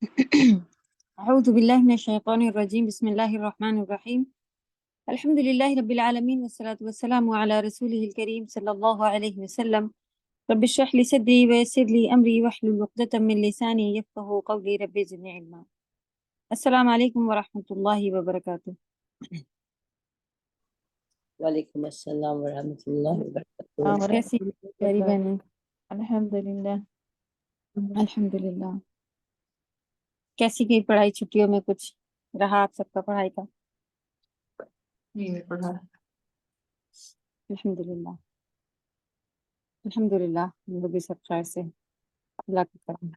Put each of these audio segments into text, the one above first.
أعوذ بالله من الشيطان الرجيم بسم الله الرحمن الرحيم الحمد لله رب العالمين والصلاة والسلام على رسوله الكريم صلى الله عليه وسلم رب اشرح لي صدري ويسر لي أمري واحلل عقدة من لساني يفقهوا قولي رب زدني علما. السلام عليكم ورحمة الله وبركاته. وعلیکم السلام ورحمۃ اللہ وبرکاتہ. کیسی پیاری بہنیں؟ الحمدللہ. الحمدللہ. کیسی گئی پڑھائی چھٹیوں میں؟ کچھ رہا آپ سب کا پڑھائی کا؟ پڑھا. الحمدللہ الحمدللہ ہم لوگ بھی سب خیر سے اللہ کا کرم.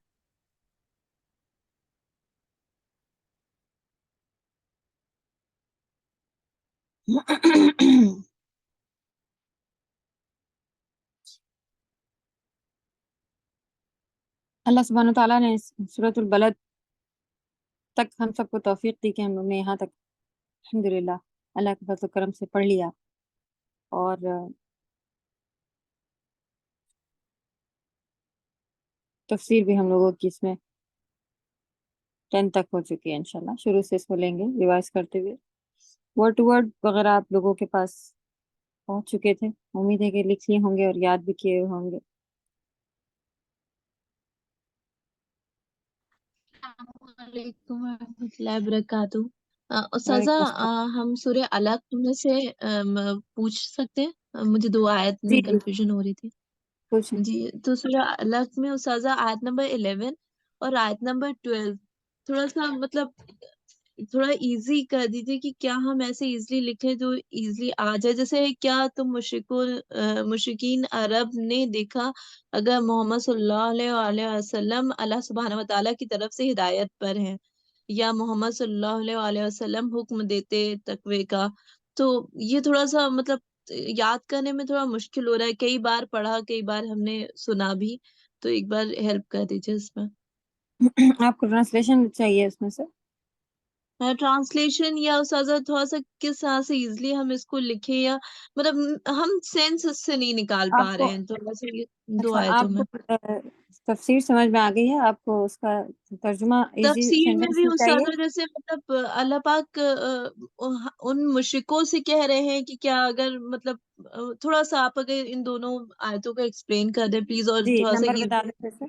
اللہ سبحانہ وتعالیٰ نے سورۃ البلد تک ہم سب کو توفیق دی کہ ہم لوگ نے یہاں تک الحمدللہ اللہ کے فضل و کرم سے پڑھ لیا، اور تفسیر بھی ہم لوگوں کی اس میں 10 تک ہو چکی ہے. انشاءاللہ شروع سے اس کو لیں گے ریوائز کرتے ہوئے. ورڈ ٹو ورڈ وغیرہ آپ لوگوں کے پاس پہنچ چکے تھے، امید ہے کہ لکھ لیے ہوں گے اور یاد بھی کیے ہوں گے. السلام علیکم ورحمۃ اللہ وبرکاتہ. استاذہ وعلیکم السلام. ہم سورہ علق میں سے پوچھ سکتے ہیں؟ مجھے دو آیت میں جی جی کنفیوژن ہو رہی تھی. پوچھیں. جی تو سورہ علق میں استاذہ آیت نمبر 11 اور آیت نمبر 12 تھوڑا سا مطلب تھوڑا ایزی کر دیجیے کہ کیا ہم ایسے ایزلی لکھیں جو ایزلی آ جائے. جیسے کیا تم مشرکین عرب نے دیکھا اگر محمد صلی اللہ علیہ وآلہ وسلم اللہ سبحانہ وتعالیٰ کی طرف سے ہدایت پر ہیں، یا محمد صلی اللہ علیہ وآلہ وسلم حکم دیتے تقوی کا. تو یہ تھوڑا سا مطلب یاد کرنے میں تھوڑا مشکل ہو رہا ہے. کئی بار پڑھا، کئی بار ہم نے سنا بھی، تو ایک بار ہیلپ کر دیجیے اس میں. آپ کو ٹرانسلیشن چاہیے اس میں سے؟ ٹرانسلیشن یا استاذہ تھوڑا سا کس طرح سے ایزلی ہم اس کو لکھیں، یا مطلب ہم سینس اس سے نہیں نکال پا آپ رہے کو ہیں تو ویسے یہ دو اچھا آیتوں آپ میں. کو تفسیر سمجھ میں آ گئی ہے؟ آپ کو اس کا ترجمہ ایزی تفسیر میں سینٹینس بھی میں چاہیے؟ استاذہ جیسے مطلب اللہ پاک ان مشرکوں سے کہہ رہے ہیں کہ کیا اگر مطلب تھوڑا سا آپ اگر ان دونوں آیتوں کا ایکسپلین کر دیں پلیز، اور جی تھوڑا سا نمبر بتا ایزی. دیں پھر سے.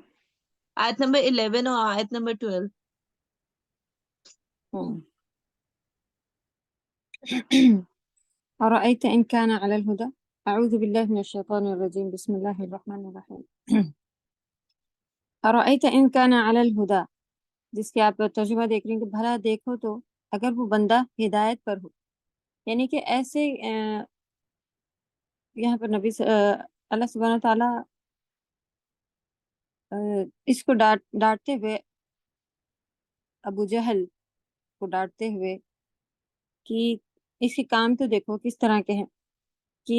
آیت نمبر 11 اور آیت نمبر 12. أرأيت إن كان على الهدى أعوذ بالله من الشيطان الرجيم بسم الله الرحمن الرحيم. أرأيت إن كان على الهدى، جس کی آپ ترجمہ دیکھ رہی ہیں کہ بھلا دیکھو تو اگر وہ بندہ ہدایت پر ہو. یعنی کہ ایسے یہاں پر نبی اللہ سبحانہ تعالیٰ اس کو ڈانٹتے ہوئے، ابو جہل کو ڈانٹتے ہوئے کہ اس کے کام تو دیکھو کس طرح کے ہیں، کہ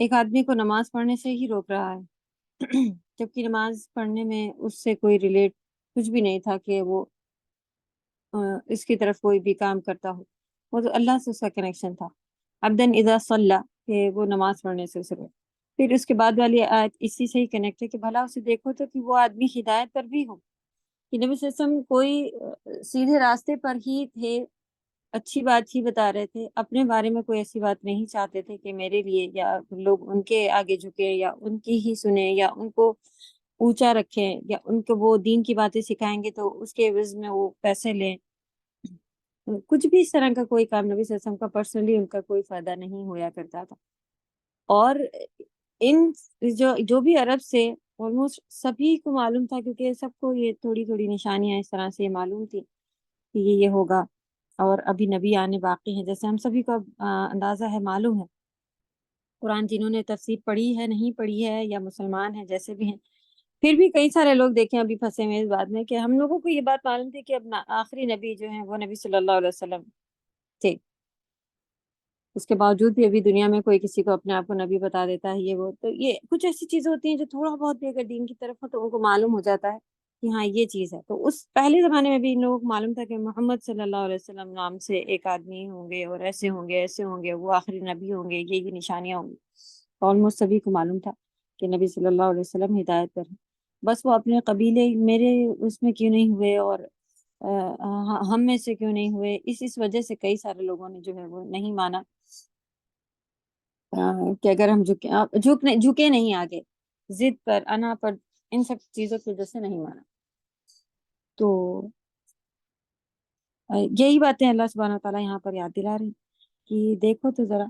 ایک آدمی کو نماز پڑھنے سے ہی روک رہا ہے جبکہ نماز پڑھنے میں اس سے کوئی ریلیٹ کچھ بھی نہیں تھا کہ وہ اس کی طرف کوئی بھی کام کرتا ہو. وہ تو اللہ سے اس کا کنیکشن تھا. عبدن اذا صلی، کہ وہ نماز پڑھنے سے اسے روک. پھر اس کے بعد والی آیت اسی سے ہی کنیکٹ ہے کہ بھلا اسے دیکھو تو کہ وہ آدمی ہدایت پر بھی ہو، کہ نبی صلی اللہ علیہ وسلم کوئی سیدھے راستے پر ہی تھے، اچھی بات ہی بتا رہے تھے، اپنے بارے میں کوئی ایسی بات نہیں چاہتے تھے کہ میرے لیے یا لوگ ان کے آگے جھکے یا ان کی ہی سنیں یا ان کو اونچا رکھیں یا ان کو وہ دین کی باتیں سکھائیں گے تو اس کے عوض میں وہ پیسے لیں. کچھ بھی اس طرح کا کوئی کام نبی صلی اللہ علیہ وسلم کا پرسنلی ان کا کوئی فائدہ نہیں ہویا کرتا تھا. اور ان جو بھی عرب سے آلموسٹ سبھی کو معلوم تھا، کیونکہ سب کو یہ تھوڑی تھوڑی نشانیاں اس طرح سے یہ معلوم تھی کہ یہ ہوگا اور ابھی نبی آنے باقی ہیں. جیسے ہم سبھی کو اندازہ ہے، معلوم ہے. قرآن جنہوں نے تفسیر پڑھی ہے، نہیں پڑھی ہے، یا مسلمان ہیں جیسے بھی ہیں، پھر بھی کئی سارے لوگ دیکھیں ابھی پھنسے ہوئے اس بات میں کہ ہم لوگوں کو یہ بات معلوم تھی کہ اب آخری نبی جو ہیں وہ نبی صلی اللہ علیہ وسلم تھے. اس کے باوجود بھی ابھی دنیا میں کوئی کسی کو اپنے آپ کو نبی بتا دیتا ہے، یہ وہ. تو یہ کچھ ایسی چیزیں ہوتی ہیں جو تھوڑا بہت بھی اگر دین کی طرف ہو تو ان کو معلوم ہو جاتا ہے کہ ہاں یہ چیز ہے. تو اس پہلے زمانے میں بھی ان لوگوں کو معلوم تھا کہ محمد صلی اللہ علیہ وسلم نام سے ایک آدمی ہوں گے اور ایسے ہوں گے، ایسے ہوں گے، وہ آخری نبی ہوں گے، یہ نشانیاں ہوں گی. آلموسٹ سبھی کو معلوم تھا کہ نبی صلی اللہ علیہ وسلم ہدایت پر ہیں. بس وہ اپنے قبیلے میرے اس میں کیوں نہیں ہوئے اور ہم میں سے کیوں نہیں ہوئے، اس وجہ سے کئی سارے لوگوں نے جو ہے وہ نہیں مانا کہ اگر ہم جھکے نہیں آگے، ضد پر، انا پر، ان سب چیزوں کی وجہ سے نہیں مانا۔ تو یہی باتیں اللہ سبحانہ تعالیٰ یہاں پر یاد دلا رہے ہیں کہ دیکھو تو ذرا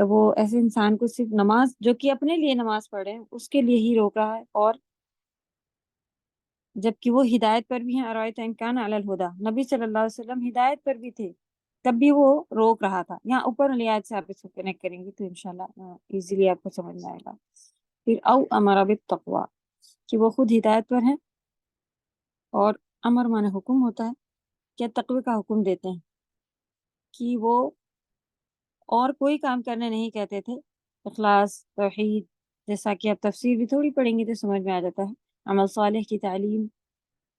وہ ایسے انسان کو صرف نماز، جو کہ اپنے لیے نماز پڑھ رہے ہیں، اس کے لیے ہی روک رہا ہے، اور جبکہ وہ ہدایت پر بھی ہیں۔ ارایت ان کان علی الہدی، نبی صلی اللہ علیہ وسلم ہدایت پر بھی تھے، تب بھی وہ روک رہا تھا۔ یہاں اوپر والی آیت سے آپ اس کو کنیکٹ کریں گے تو انشاءاللہ ایزیلی آپ کو سمجھ میں آئے گا۔ پھر او امر بالتقوی، کہ وہ خود ہدایت پر ہیں، اور امر مانے حکم ہوتا ہے، کیا تقوی کا حکم دیتے ہیں کہ وہ اور کوئی کام کرنے نہیں کہتے تھے، اخلاص، توحید، جیسا کہ آپ تفسیر بھی تھوڑی پڑھیں گے تو سمجھ میں آ جاتا ہے، عمل صالح کی تعلیم،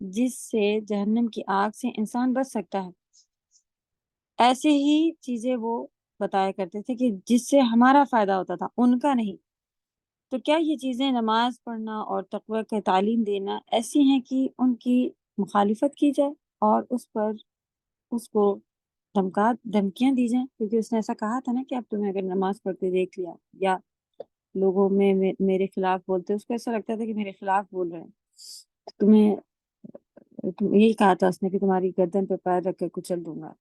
جس سے جہنم کی آگ سے انسان بچ سکتا ہے۔ ایسے ہی چیزیں وہ بتایا کرتے تھے کہ جس سے ہمارا فائدہ ہوتا تھا، ان کا نہیں۔ تو کیا یہ چیزیں، نماز پڑھنا اور تقوی کی تعلیم دینا، ایسی ہیں کہ ان کی مخالفت کی جائے اور اس پر اس کو دھمکیاں دی جائیں؟ کیونکہ اس نے ایسا کہا تھا نا کہ اب تمہیں اگر نماز پڑھتے دیکھ لیا یا لوگوں میں میرے خلاف بولتے، اس کو ایسا لگتا تھا کہ میرے خلاف بول رہے ہیں، تمہیں یہی کہا تھا اس نے کہ تمہاری گردن پہ پیر رکھ کے کچل دوں گا۔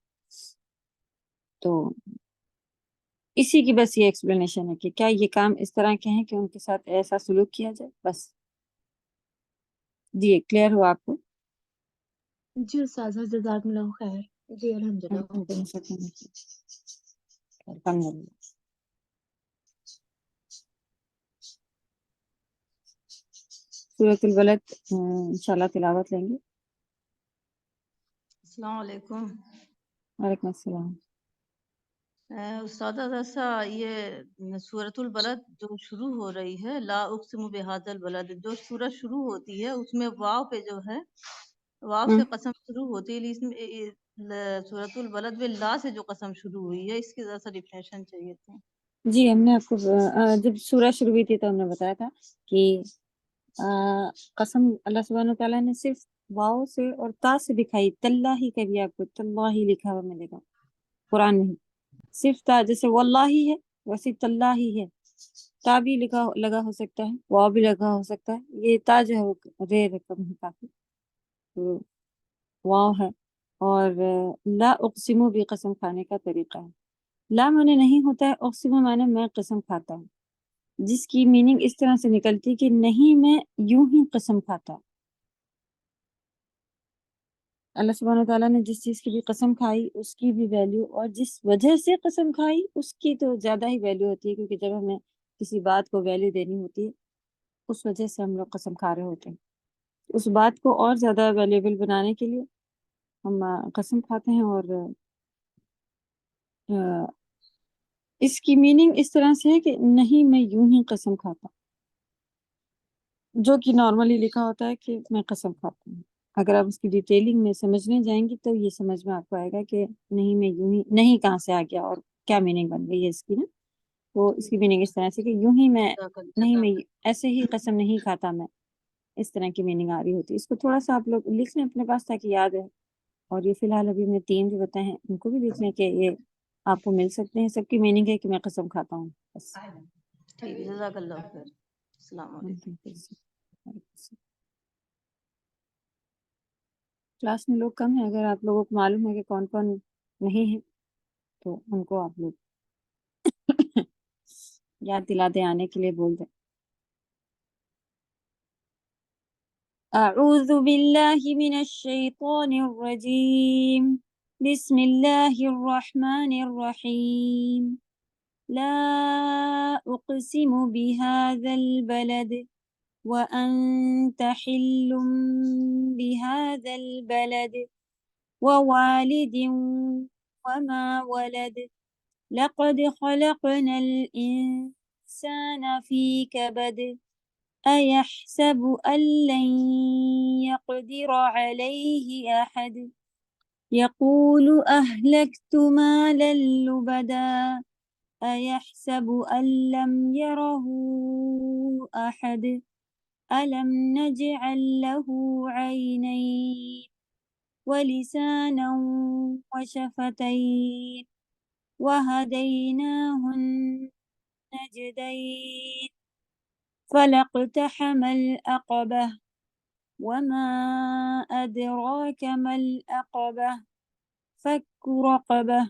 تو اسی کی بس یہ ایکسپلینیشن ہے کہ کیا یہ کام اس طرح کے ہیں کہ ان کے ساتھ ایسا سلوک کیا جائے۔ بس جی کلیئر ہوا آپ کو؟ جی استاذہ جزاک اللہ خیر۔ جی الحمدللہ۔ سورۃ البلد انشاءاللہ تلاوت لیں گے۔ السلام علیکم۔ وعلیکم السلام۔ استاد ایسا یہ سورۃ البلد جو شروع ہو رہی ہے، لا اقسم بہذا البلد، جو سورت شروع ہوتی ہے اس میں واو پہ جو ہے، واو سے قسم شروع ہوتی ہے، لیکن اس میں سورۃ البلد میں لا سے جو قسم شروع ہوئی ہے، اس کی ذرا سا ڈیفینیشن چاہیے تھا۔ جی ہم نے آپ کو جب سورہ شروع ہوئی تھی تو ہم نے بتایا تھا کہ قسم اللہ سبحانہ تعالیٰ نے صرف واو سے اور تا سے دکھائی۔ تاللہ کا بھی آپ کو تاللہ لکھا ہوا ملے گا قرآن میں، صرف تا، جیسے واللہ ہے ویسے تاللہ ہے، تا بھی لگا ہو سکتا ہے، واو بھی لگا ہو سکتا ہے، یہ تا جو ہے وہ رے رقم ہے کافی، تو واو ہے۔ اور لا اقسم بھی قسم کھانے کا طریقہ ہے۔ لا معنی نہیں ہوتا ہے، اقسم معنی میں قسم کھاتا ہوں، جس کی میننگ اس طرح سے نکلتی کہ نہیں میں یوں ہی قسم کھاتا۔ اللہ سبحانہ تعالیٰ نے جس چیز کی بھی قسم کھائی اس کی بھی ویلیو، اور جس وجہ سے قسم کھائی اس کی تو زیادہ ہی ویلیو ہوتی ہے، کیونکہ جب ہمیں کسی بات کو ویلیو دینی ہوتی ہے اس وجہ سے ہم لوگ قسم کھا رہے ہوتے ہیں۔ اس بات کو اور زیادہ ویلیبل بنانے کے لیے ہم قسم کھاتے ہیں، اور اس کی میننگ اس طرح سے ہے کہ نہیں میں یوں ہی قسم کھاتا، جو کہ نارملی لکھا ہوتا ہے کہ میں قسم کھاتا ہوں۔ اگر آپ اس کی ڈیٹیلنگ میں سمجھنے جائیں گی تو یہ سمجھ میں آپ کو آئے گا کہ نہیں میں یوں ہی، نہیں کہاں سے آ گیا اور کیا میننگ بن گئی ہے اس کی نا۔ تو اس کی میننگ اس طرح سے کہ یوں ہی میں، نہیں میں ایسے ہی قسم نہیں کھاتا، میں اس طرح کی میننگ آ رہی ہوتی ہے۔ اس کو تھوڑا سا آپ لوگ لکھ لیں اپنے پاس تاکہ یاد ہے، اور یہ فی الحال ابھی میں 3 جو بتائے ہیں ان کو بھی لکھ لیں کہ یہ آپ کو مل سکتے ہیں۔ سب کی میننگ ہے کہ میں قسم کھاتا ہوں بس۔ ٹھیک ہے، جزاک اللہ خیر۔ السلام علیکم۔ کلاس میں لوگ کم ہیں، اگر آپ لوگوں کو معلوم ہے کہ کون کون نہیں ہے تو ان کو آپ لوگ یاد دلا دیں، آنے کے لیے بول دیں۔ اعوذ باللہ من الشیطان الرجیم، بسم اللہ الرحمن الرحیم، لا اقسم بهذا البلد وأنت حل بهذا البلد ووالد وما ولد لقد خلقنا الإنسان في كبد أيحسب أن لن يقدر عليه أحد يقول أهلكت مالا لبدا أيحسب أن لم يره أحد ألم نجعل له عينين ولسانا وشفتين وهديناه النجدين فلاقتحم العقبة وما أدراك ما العقبة فك رقبة.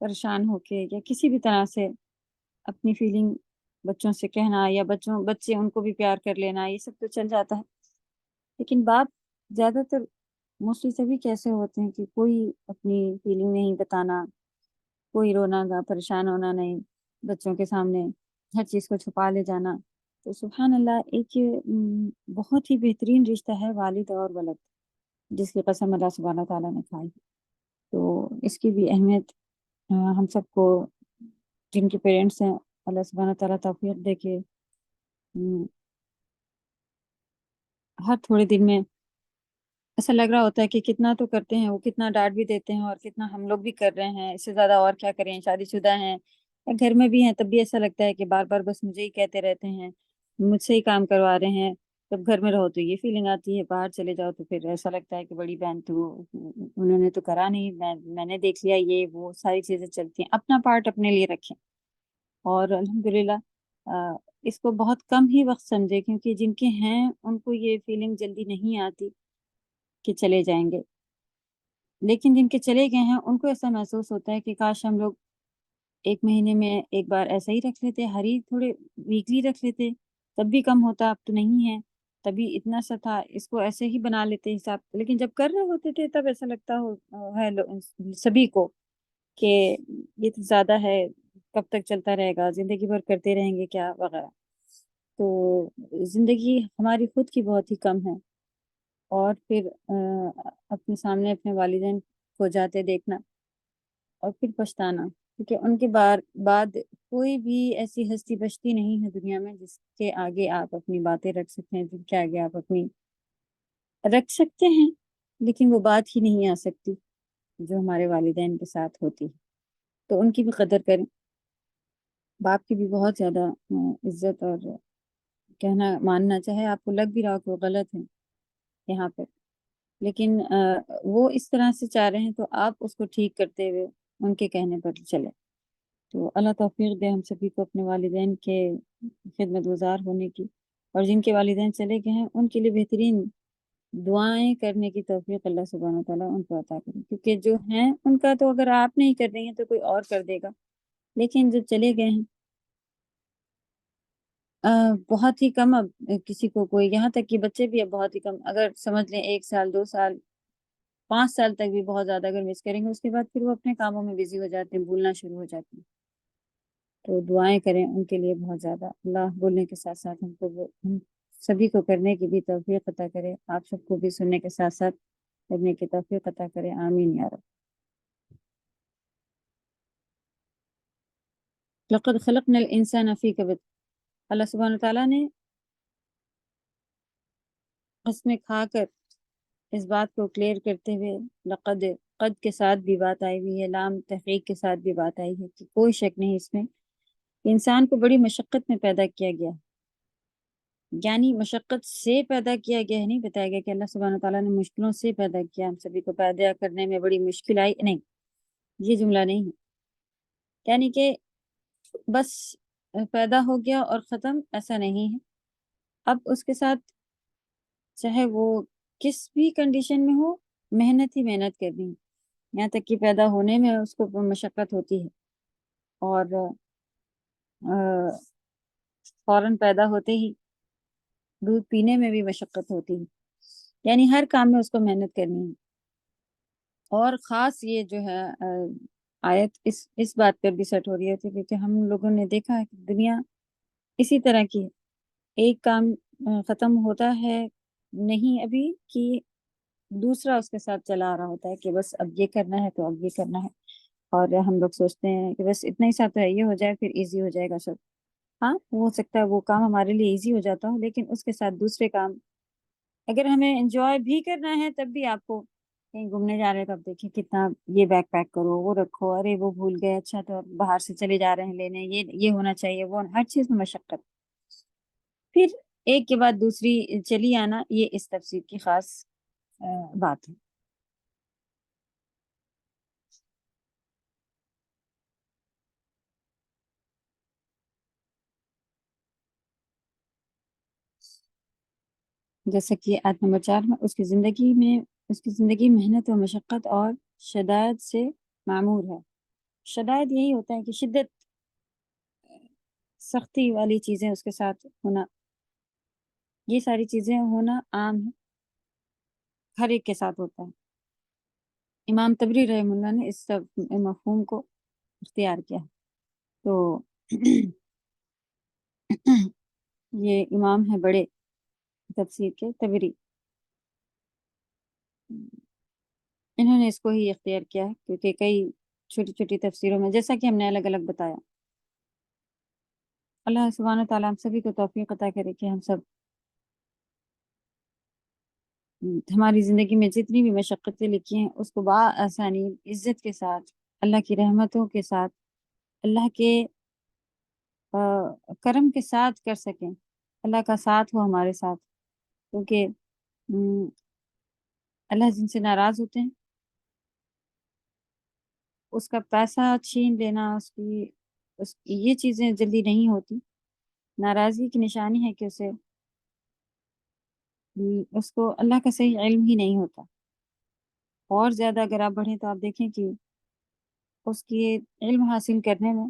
پریشان ہو کے یا کسی بھی طرح سے اپنی فیلنگ بچوں سے کہنا یا بچے ان کو بھی پیار کر لینا، یہ سب تو چل جاتا ہے. لیکن باپ زیادہ تر موسٹلی سبھی کیسے ہوتے ہیں کہ کوئی اپنی فیلنگ نہیں بتانا، کوئی رونا گا پریشان ہونا نہیں، بچوں کے سامنے ہر چیز کو چھپا لے جانا. تو سبحان اللہ، ایک بہت ہی بہترین رشتہ ہے والد اور ولد، جس کی قسم اللہ سبحانہ تعالیٰ نے کھائی. تو اس کی بھی اہمیت ہم سب کو، جن کے پیرنٹس ہیں، اللہ سبحانہ تعالیٰ توفیق دے کے ہر تھوڑے دن میں ایسا لگ رہا ہوتا ہے کہ کتنا تو کرتے ہیں وہ، کتنا ڈانٹ بھی دیتے ہیں اور کتنا ہم لوگ بھی کر رہے ہیں، اس سے زیادہ اور کیا کریں. شادی شدہ ہیں یا گھر میں بھی ہیں تب بھی ایسا لگتا ہے کہ بار بار بس مجھے ہی کہتے رہتے ہیں، مجھ سے ہی کام کروا رہے ہیں. جب گھر میں رہو تو یہ فیلنگ آتی ہے، باہر چلے جاؤ تو پھر ایسا لگتا ہے کہ بڑی بہن تو انہوں نے تو کرا نہیں، میں نے دیکھ لیا، یہ وہ ساری چیزیں چلتی ہیں. اپنا پارٹ اپنے لیے رکھیں اور الحمدللہ اس کو بہت کم ہی وقت سمجھے، کیونکہ جن کے ہیں ان کو یہ فیلنگ جلدی نہیں آتی کہ چلے جائیں گے. لیکن جن کے چلے گئے ہیں ان کو ایسا محسوس ہوتا ہے کہ کاش ہم لوگ ایک مہینے میں ایک بار ایسا ہی رکھ لیتے، ہر ہی تھوڑے ویکلی رکھ لیتے، تب بھی کم ہوتا. اب تو نہیں ہے، تبھی اتنا سا تھا، اس کو ایسے ہی بنا لیتے حساب. لیکن جب کر رہے ہوتے تھے تب ایسا لگتا ہے سبھی کو کہ یہ تو زیادہ ہے، کب تک چلتا رہے گا، زندگی بھر کرتے رہیں گے کیا وغیرہ. تو زندگی ہماری خود کی بہت ہی کم ہے، اور پھر اپنے سامنے اپنے والدین کو جاتے دیکھنا اور پھر پچھتانا، کیونکہ ان کے بعد کوئی بھی ایسی ہستی بچتی نہیں ہے دنیا میں جس کے آگے آپ اپنی باتیں رکھ سکتے ہیں، جن کے آگے آپ اپنی رکھ سکتے ہیں. لیکن وہ بات ہی نہیں آ سکتی جو ہمارے والدین کے ساتھ ہوتی ہے. تو ان کی بھی قدر کریں، باپ کی بھی بہت زیادہ عزت اور کہنا ماننا، چاہے آپ کو لگ بھی رہا کہ وہ غلط ہے یہاں پہ، لیکن وہ اس طرح سے چاہ رہے ہیں تو آپ اس کو ٹھیک کرتے ہوئے ان کے کہنے پر چلے. تو اللہ توفیق دے ہم سبھی کو اپنے والدین کے خدمت گزار ہونے کی، اور جن کے والدین چلے گئے ہیں ان کے لیے بہترین دعائیں کرنے کی توفیق اللہ سبحانہ تعالیٰ ان کو عطا کرے. کیونکہ جو ہیں ان کا تو اگر آپ نہیں کر رہی ہیں تو کوئی اور کر دے گا. لیکن جو چلے گئے ہیں بہت ہی کم، اب کسی کو کوئی، یہاں تک کہ بچے بھی اب بہت ہی کم، اگر سمجھ لیں 1 سال 2 سال 5 سال تک بھی بہت زیادہ اگر مس کریں گے، اس کے بعد پھر وہ اپنے کاموں میں بزی ہو جاتے ہیں، بھولنا شروع ہو جاتے ہیں. تو دعائیں کریں ان کے لیے بہت زیادہ. اللہ بولنے کے ساتھ ساتھ ہم سبھی کو کرنے کی بھی توفیق عطا کرے، آپ سب کو بھی سننے کے ساتھ ساتھ کرنے کی توفیق عطا کرے. آمین یا رب. لقد خلقنا الانسان فی کبد، اللہ سبحانہ تعالیٰ نے قسمیں کھا کر اس بات کو کلیئر کرتے ہوئے، لقد، قد کے ساتھ بھی بات آئی ہوئی ہے، لام تحقیق کے ساتھ بھی بات آئی ہے کہ کوئی شک نہیں اس میں، انسان کو بڑی مشقت میں پیدا کیا گیا. یعنی مشقت سے پیدا کیا گیا ہے، نہیں بتایا گیا کہ اللہ سبحانہ تعالیٰ نے مشکلوں سے پیدا کیا، ہم سبھی کو پیدا کرنے میں بڑی مشکل آئی، نہیں، یہ جملہ نہیں ہے. یعنی کہ بس پیدا ہو گیا اور ختم، ایسا نہیں ہے. اب اس کے ساتھ چاہے وہ کس بھی کنڈیشن میں ہو، محنت ہی محنت کرنی ہے. یہاں تک کہ پیدا ہونے میں اس کو مشقت ہوتی ہے، اور فوراً پیدا ہوتے ہی دودھ پینے میں بھی مشقت ہوتی ہے. یعنی ہر کام میں اس کو محنت کرنی ہے. اور خاص یہ جو ہے آیت اس بات پر بھی سیٹ ہو رہی ہے کیونکہ ہم لوگوں نے دیکھا ہے کہ دنیا اسی طرح کی ہے. ایک کام ختم ہوتا ہے نہیں ابھی کہ دوسرا اس کے ساتھ چلا آ رہا ہوتا ہے کہ بس اب یہ کرنا ہے تو اب یہ کرنا ہے. اور ہم لوگ سوچتے ہیں کہ بس اتنا ہی ساتھ ہے، یہ ہو جائے پھر ایزی ہو جائے گا سب. ہاں ہو سکتا ہے وہ کام ہمارے لیے ایزی ہو جاتا ہو، لیکن اس کے ساتھ دوسرے کام اگر ہمیں انجوائے بھی کرنا ہے، تب بھی آپ کو کہیں گھومنے جا رہے ہیں تو آپ دیکھیں کتنا، یہ بیگ پیک کرو، وہ رکھو، ارے وہ بھول گئے، اچھا تو باہر سے چلے جا رہے ہیں لینے، یہ ہونا چاہیے، وہ ہر چیز میں مشقت. پھر ایک کے بعد دوسری چلی آنا، یہ اس تفسیر کی خاص بات ہے. جیسا کہ آیت نمبر 4 میں اس کی زندگی محنت و مشقت اور شدائد سے معمور ہے. شدائد یہی ہوتا ہے کہ شدت، سختی والی چیزیں اس کے ساتھ ہونا، یہ ساری چیزیں ہونا عام ہے، ہر ایک کے ساتھ ہوتا ہے۔ امام تبری رحمہ اللہ نے اس سب مفہوم کو اختیار کیا۔ تو یہ امام ہے بڑے تفسیر کے تبری، انہوں نے اس کو ہی اختیار کیا ہے، کیونکہ کئی چھوٹی چھوٹی تفسیروں میں، جیسا کہ ہم نے الگ الگ بتایا، اللہ سبحانہ و تعالیٰ ہم سبھی کو توفیق عطا کرے کہ ہم سب ہماری زندگی میں جتنی بھی مشقتیں لکھی ہیں اس کو بآسانی عزت کے ساتھ، اللہ کی رحمتوں کے ساتھ، اللہ کے کرم کے ساتھ کر سکیں، اللہ کا ساتھ ہو ہمارے ساتھ، کیونکہ اللہ جن سے ناراض ہوتے ہیں اس کا پیسہ چھین لینا، یہ چیزیں جلدی نہیں ہوتی۔ ناراضگی کی نشانی ہے کہ اس کو اللہ کا صحیح علم ہی نہیں ہوتا۔ اور زیادہ اگر آپ بڑھیں تو آپ دیکھیں کہ اس کی علم حاصل کرنے میں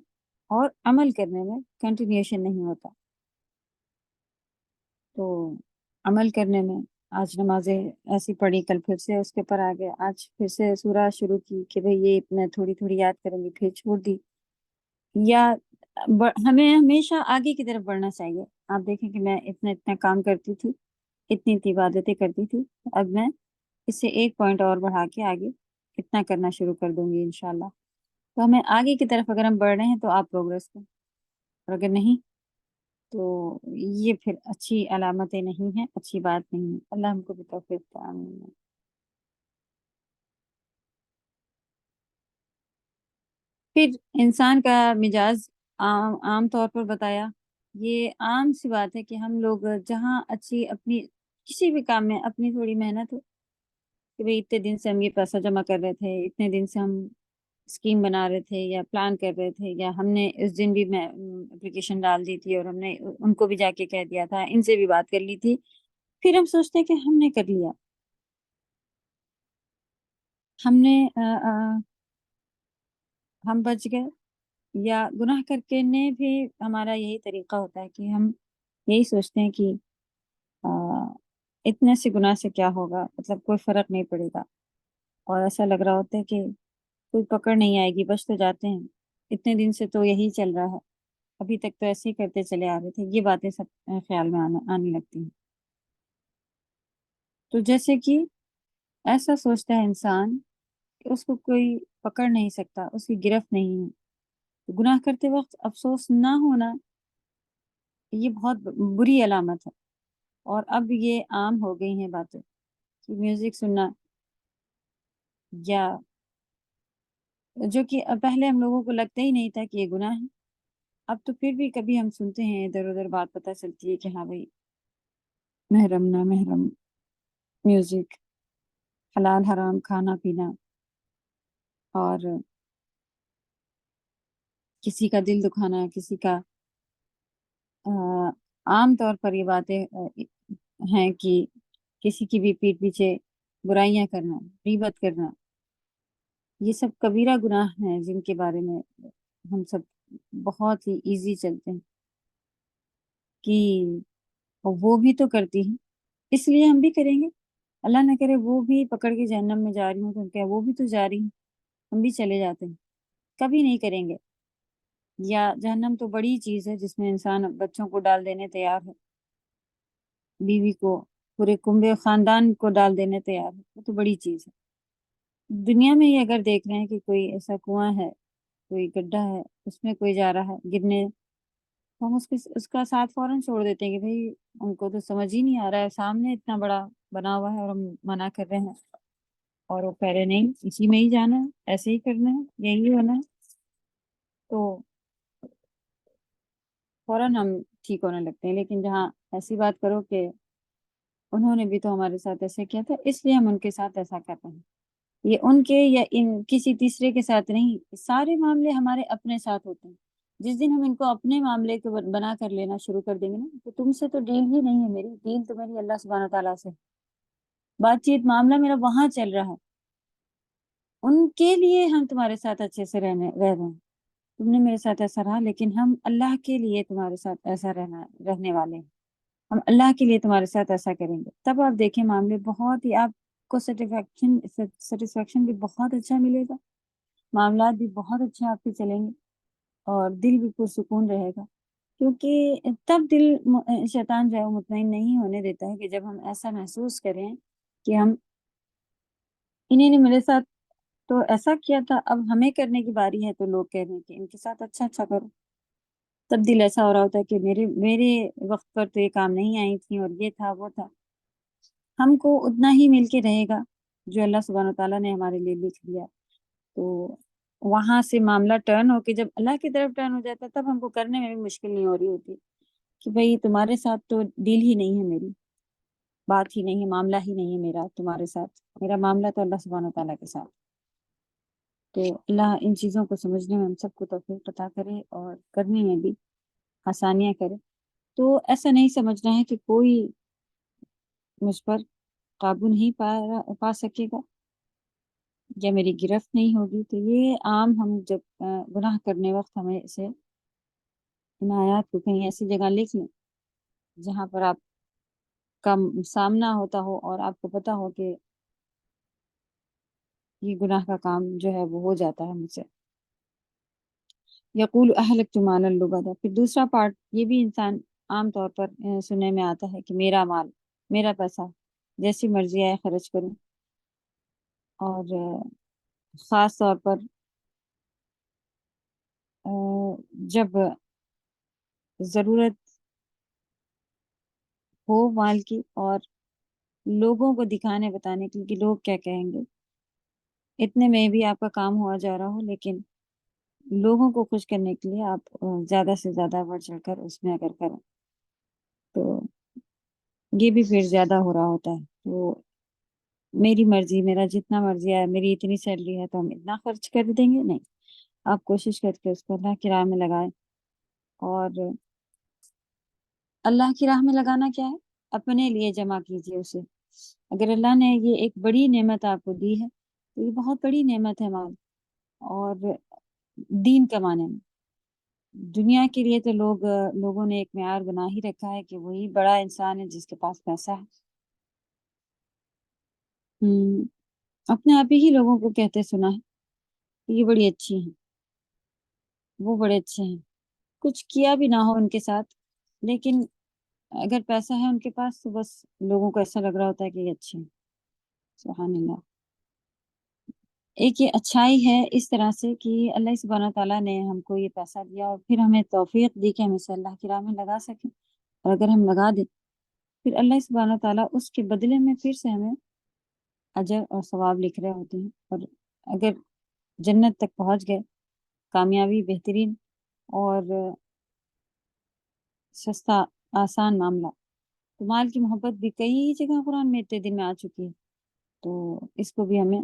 اور عمل کرنے میں کنٹینیوشن نہیں ہوتا۔ تو عمل کرنے میں آج نمازیں ایسی پڑھی، کل پھر سے اس کے پر آ گئے، آج پھر سے سورہ شروع کی کہ بھئی یہ میں تھوڑی تھوڑی یاد کروں گی، پھر چھوڑ دی۔ یا ہمیں ہمیشہ آگے کی طرف بڑھنا چاہیے۔ آپ دیکھیں کہ میں اتنا کام کرتی تھی، اتنی عبادتیں کرتی تھی، اب میں اس سے ایک پوائنٹ اور بڑھا کے آگے اتنا کرنا شروع کر دوں گی انشاءاللہ۔ تو ہمیں آگے کی طرف اگر ہم بڑھ رہے ہیں تو آپ پروگریس کریں، اور اگر نہیں تو یہ پھر اچھی علامتیں نہیں ہیں، اچھی بات نہیں ہے۔ اللہ ہم کو بھی توفیق عطا فرمائے۔ پھر انسان کا مزاج عام طور پر بتایا، یہ عام سی بات ہے کہ ہم لوگ جہاں اچھی اپنی کسی بھی کام میں اپنی تھوڑی محنت ہو کہ بھئی اتنے دن سے ہم یہ پیسہ جمع کر رہے تھے، اتنے دن سے ہم اسکیم بنا رہے تھے یا پلان کر رہے تھے، یا ہم نے اس دن بھی میں اپلیکیشن ڈال دی تھی اور ہم نے ان کو بھی جا کے کہہ دیا تھا، ان سے بھی بات کر لی تھی، پھر ہم سوچتے ہیں کہ ہم نے کر لیا، ہم نے ہم بچ گئے، یا گناہ کر کے نے بھی ہمارا یہی طریقہ ہوتا ہے کہ ہم یہی سوچتے ہیں کہ اتنے سے گناہ سے کیا ہوگا، مطلب کوئی فرق نہیں پڑے گا، اور ایسا لگ رہا ہوتا ہے کہ کوئی پکڑ نہیں آئے گی، بس تو جاتے ہیں، اتنے دن سے تو یہی چل رہا ہے، ابھی تک تو ایسے ہی کرتے چلے آ رہے تھے، یہ باتیں سب خیال میں آنے لگتی ہیں۔ تو جیسے کہ ایسا سوچتا ہے انسان کہ اس کو کوئی پکڑ نہیں سکتا، اس کی گرفت نہیں ہے، گناہ کرتے وقت افسوس نہ ہونا یہ بہت بری علامت ہے۔ اور اب یہ عام ہو گئی ہیں باتیں کہ میوزک سننا، یا جو کہ پہلے ہم لوگوں کو لگتا ہی نہیں تھا کہ یہ گناہ ہے، اب تو پھر بھی کبھی ہم سنتے ہیں، ادھر ادھر بات پتہ چلتی ہے کہ ہاں بھائی محرم نہ محرم، میوزک، حلال حرام کھانا پینا، اور کسی کا دل دکھانا، کسی کا عام طور پر یہ باتیں ہیں کہ کسی کی بھی پیٹھ پیچھے برائیاں کرنا، غیبت کرنا، یہ سب کبیرہ گناہ ہیں جن کے بارے میں ہم سب بہت ہی ایزی چلتے ہیں کہ وہ بھی تو کرتی ہیں اس لیے ہم بھی کریں گے، اللہ نہ کرے وہ بھی پکڑ کے جہنم میں جا رہی ہوں تو کیا وہ بھی تو جا رہی ہیں، ہم بھی چلے جاتے ہیں، کبھی نہیں کریں گے۔ یا جہنم تو بڑی چیز ہے جس میں انسان بچوں کو ڈال دینے تیار ہے، بیوی کو، پورے کنبے خاندان کو ڈال دینے تیار ہے، وہ تو بڑی چیز ہے۔ دنیا میں ہی اگر دیکھ رہے ہیں کہ کوئی ایسا کنواں ہے، کوئی گڈھا ہے، اس میں کوئی جا رہا ہے گرنے، تو ہم اس کا ساتھ فوراً چھوڑ دیتے ہیں کہ بھائی ان کو تو سمجھ ہی نہیں آ رہا ہے، سامنے اتنا بڑا بنا ہوا ہے اور ہم منع کر رہے ہیں، اور وہ کہہ رہے نہیں اسی میں ہی جانا ہے، ایسے ہی کرنا ہے، یہی ہونا ہے، تو فوراً ہم ٹھیک ہونے لگتے ہیں۔ لیکن جہاں ایسی بات کرو کہ انہوں نے بھی تو ہمارے ساتھ ایسے کیا تھا اس لیے ہم ان کے ساتھ ایسا کر رہے ہیں، یہ ان کے یا ان کسی تیسرے کے ساتھ نہیں، سارے معاملے ہمارے اپنے ساتھ ہوتے ہیں۔ جس دن ہم ان کو اپنے معاملے کو بنا کر لینا شروع کر دیں گے نا، تو تم سے تو ڈیل ہی نہیں ہے میری، ڈیل تو میری اللہ سبحانہ تعالیٰ سے، بات چیت معاملہ میرا وہاں چل رہا ہے، ان کے لیے ہم تمہارے ساتھ اچھے سے رہ رہے ہیں، تم نے میرے ساتھ ایسا رہا، لیکن ہم اللہ کے لیے تمہارے ساتھ ایسا رہنے والے ہیں، ہم اللہ کے لیے تمہارے ساتھ ایسا کریں گے۔ تب آپ دیکھیں معاملے بہت ہی، آپ کو سیٹسفیکشن بھی بہت اچھا ملے گا، معاملات بھی بہت اچھے آپ کے چلیں گے، اور دل بھی پرسکون رہے گا، کیونکہ تب دل شیطان جو ہے وہ مطمئن نہیں ہونے دیتا ہے کہ جب ہم ایسا محسوس کریں کہ ہم انہیں نے میرے ساتھ تو ایسا کیا تھا، اب ہمیں کرنے کی باری ہے تو لوگ کہہ رہے ہیں کہ ان کے ساتھ اچھا کرو۔ تب دل ایسا ہو رہا ہوتا ہے کہ میرے وقت پر تو یہ کام نہیں آئی تھی، اور یہ تھا وہ تھا۔ ہم کو اتنا ہی مل کے رہے گا جو اللہ سبحانہ وتعالیٰ نے ہمارے لیے لکھ دیا۔ تو وہاں سے معاملہ ٹرن ہو کے جب اللہ کی طرف ٹرن ہو جاتا ہے، تب ہم کو کرنے میں بھی مشکل نہیں ہو رہی ہوتی کہ بھئی تمہارے ساتھ تو ڈیل ہی نہیں ہے، میری بات ہی نہیں ہے، معاملہ ہی نہیں ہے میرا تمہارے ساتھ، میرا معاملہ تو اللہ سبحانہ وتعالیٰ کے ساتھ۔ تو اللہ ان چیزوں کو سمجھنے میں ہم سب کو توفیق عطا کرے، اور کرنے میں بھی آسانیاں کرے۔ تو ایسا نہیں سمجھنا ہے کہ کوئی مجھ پر قابو نہیں پا سکے گا، یا میری گرفت نہیں ہوگی۔ تو یہ عام ہم جب گناہ کرنے وقت ہمیں اسے ان آیات کو کہیں ایسی جگہ لکھ لیں جہاں پر آپ کا سامنا ہوتا ہو اور آپ کو پتا ہو کہ یہ گناہ کا کام جو ہے وہ ہو جاتا ہے مجھ سے۔ یقول اہلکت مالا لبدا، پھر دوسرا پارٹ یہ بھی انسان عام طور پر سننے میں آتا ہے کہ میرا مال، میرا پیسہ جیسی مرضی آئے خرچ کروں، اور خاص طور پر جب ضرورت ہو مال کی، اور لوگوں کو دکھانے بتانے کے لیے کہ لوگ کیا کہیں گے، اتنے میں بھی آپ کا کام ہوا جا رہا ہو، لیکن لوگوں کو خوش کرنے کے لیے آپ زیادہ سے زیادہ بڑھ چڑھ کر اس میں اگر کریں تو یہ بھی پھر زیادہ ہو رہا ہوتا ہے۔ تو میری مرضی، میرا جتنا مرضی ہے، میری اتنی سیلری ہے تو ہم اتنا خرچ کر دیں گے، نہیں، آپ کوشش کر کے اس کو اللہ کی راہ میں لگائیں۔ اور اللہ کی راہ میں لگانا کیا ہے؟ اپنے لیے جمع کیجیے اسے۔ اگر اللہ نے یہ ایک بڑی نعمت آپ کو دی ہے تو یہ بہت بڑی نعمت ہے مال، اور دین کمانے میں، دنیا کے لیے تو لوگوں نے ایک معیار بنا ہی رکھا ہے کہ وہی بڑا انسان ہے جس کے پاس پیسہ ہے۔ اپنے آپ ہی لوگوں کو کہتے سنا ہے کہ یہ بڑی اچھی ہیں، وہ بڑے اچھے ہیں، کچھ کیا بھی نہ ہو ان کے ساتھ، لیکن اگر پیسہ ہے ان کے پاس تو بس لوگوں کو ایسا لگ رہا ہوتا ہے کہ یہ اچھے ہیں۔ سبحان اللہ۔ ایک یہ اچھائی ہے اس طرح سے کہ اللہ سبحانہ تعالیٰ نے ہم کو یہ پیسہ دیا، اور پھر ہمیں توفیق دی کہ ہم اسے اللہ کی راہ میں لگا سکیں، اور اگر ہم لگا دیں پھر اللہ سبحانہ تعالیٰ اس کے بدلے میں پھر سے ہمیں اجر اور ثواب لکھ رہے ہوتے ہیں۔ اور اگر جنت تک پہنچ گئے، کامیابی، بہترین اور سستا آسان معاملہ، تو مال کی محبت بھی کئی جگہ قرآن میں اتنے دن میں آ چکی ہے، تو اس کو بھی ہمیں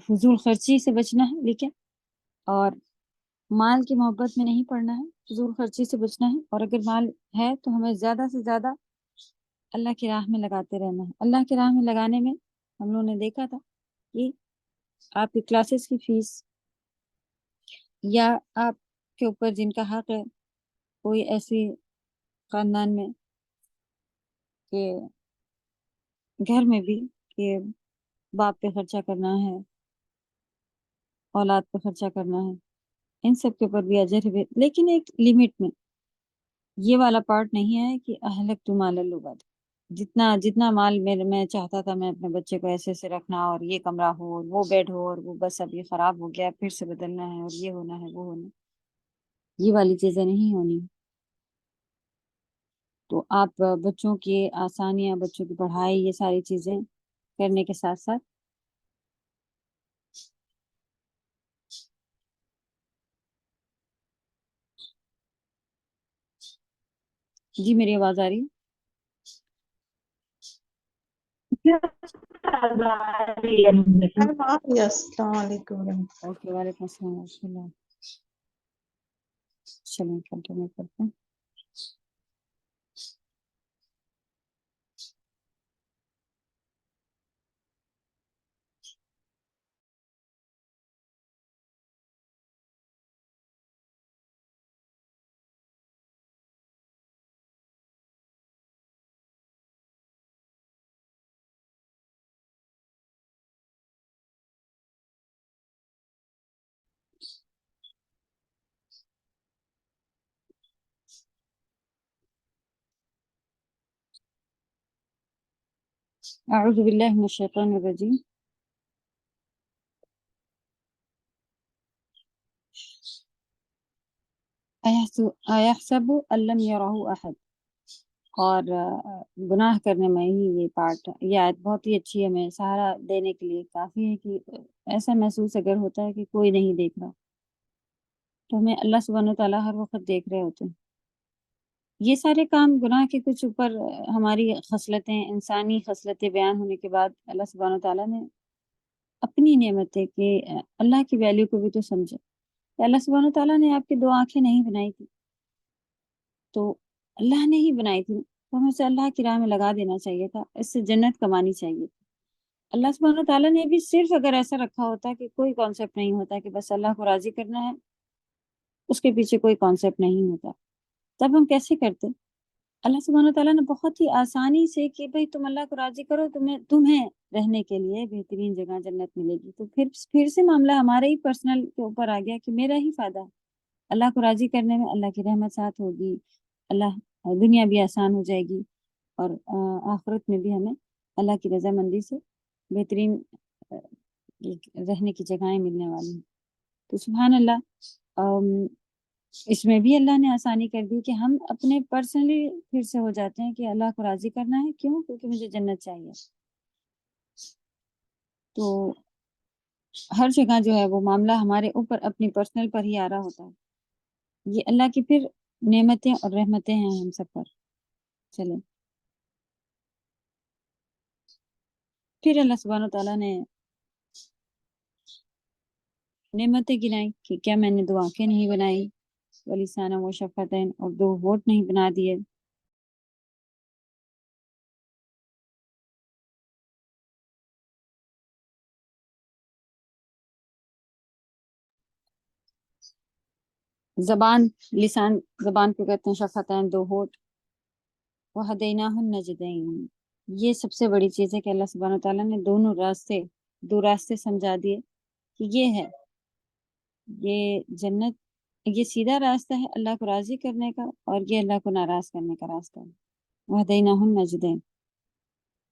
فضول خرچی سے بچنا ہے، لیکن اور مال کی محبت میں نہیں پڑنا ہے، فضول خرچی سے بچنا ہے، اور اگر مال ہے تو ہمیں زیادہ سے زیادہ اللہ کی راہ میں لگاتے رہنا ہے۔ اللہ کی راہ میں لگانے میں ہم لوگوں نے دیکھا تھا کہ آپ کی کلاسز کی فیس، یا آپ کے اوپر جن کا حق ہے، کوئی ایسی خاندان میں کہ گھر میں بھی کہ باپ پہ خرچہ کرنا ہے، اولاد پہ خرچہ کرنا ہے، ان سب کے اوپر بھی اجر ہے، لیکن ایک لمٹ میں۔ یہ والا پارٹ نہیں ہے کہ اہلکت مال لبد، جتنا مال میں چاہتا تھا میں اپنے بچے کو ایسے سے رکھنا، اور یہ کمرہ ہو، اور وہ بیڈ ہو، اور وہ بس اب یہ خراب ہو گیا پھر سے بدلنا ہے، اور یہ ہونا ہے وہ ہونا ہے، یہ والی چیزیں نہیں ہونی۔ تو آپ بچوں کی آسانیاں، بچوں کی پڑھائی، یہ ساری چیزیں کرنے کے ساتھ ساتھ جی میری آواز آ رہی ہے؟ السلام علیکم ورحمۃ اوکے، وعلیکم السلام ورحمۃ اللہ۔ چلیں کنٹینیو کرتے ہیں۔ اعوذ باللہ من الشیطان الرجیم. ایحسب ان لم یرہ احد. اور گناہ کرنے میں ہی یہ پارٹ، یہ آیت بہت ہی اچھی ہے، ہمیں سہارا دینے کے لیے کافی ہے کہ ایسا محسوس اگر ہوتا ہے کہ کوئی نہیں دیکھ رہا تو ہمیں اللہ سبحانہ وتعالیٰ ہر وقت دیکھ رہے ہوتے ہیں. یہ سارے کام گناہ کے کچھ اوپر ہماری خصلتیں، انسانی خصلتیں بیان ہونے کے بعد اللہ سبحانہ وتعالیٰ نے اپنی نعمتیں کہ اللہ کی ویلیو کو بھی تو سمجھے. کہ اللہ سبحانہ وتعالیٰ نے آپ کی دو آنکھیں نہیں بنائی تھی تو اللہ نے ہی بنائی تھی، تو ہمیں اسے اللہ کی راہ میں لگا دینا چاہیے تھا، اس سے جنت کمانی چاہیے. اللہ سبحانہ تعالیٰ نے بھی صرف اگر ایسا رکھا ہوتا کہ کوئی کانسیپٹ نہیں ہوتا کہ بس اللہ کو راضی کرنا ہے، اس کے پیچھے کوئی کانسیپٹ نہیں ہوتا، تب ہم کیسے کرتے؟ اللہ سبحانہ تعالیٰ نے بہت ہی آسانی سے کہ بھئی تم اللہ کو راضی کرو، تمہیں رہنے کے لیے بہترین جگہ جنت ملے گی. تو پھر سے معاملہ ہمارے ہی پرسنل کے اوپر آ گیا کہ میرا ہی فائدہ ہے. اللہ کو راضی کرنے میں اللہ کی رحمت ساتھ ہوگی، اللہ دنیا بھی آسان ہو جائے گی، اور آخرت میں بھی ہمیں اللہ کی رضامندی سے بہترین رہنے کی جگہیں ملنے والی ہیں. تو سبحان اللہ، اس میں بھی اللہ نے آسانی کر دی کہ ہم اپنے پرسنلی پھر سے ہو جاتے ہیں کہ اللہ کو راضی کرنا ہے. کیوں؟ کیونکہ مجھے جنت چاہیے. تو ہر جگہ جو ہے وہ معاملہ ہمارے اوپر اپنی پرسنل پر ہی آ رہا ہوتا ہے. یہ اللہ کی پھر نعمتیں اور رحمتیں ہیں ہم سب پر. چلیں، پھر اللہ سبحانہ تعالیٰ نے نعمتیں گنائی کہ کیا میں نے دو آنکھیں نہیں بنائی، ولیسانہ و شفتین، اور دو ہونٹ نہیں بنا دیے. زبان کو کہتے ہیں شفتین، دو ہونٹ. وہدیناہ النجدین، یہ سب سے بڑی چیز ہے کہ اللہ سبحانہ تعالیٰ نے دو راستے سمجھا دیے کہ یہ ہے، یہ جنت، یہ سیدھا راستہ ہے اللہ کو راضی کرنے کا، اور یہ اللہ کو ناراض کرنے کا راستہ ہے. وہدیناہ النجدین.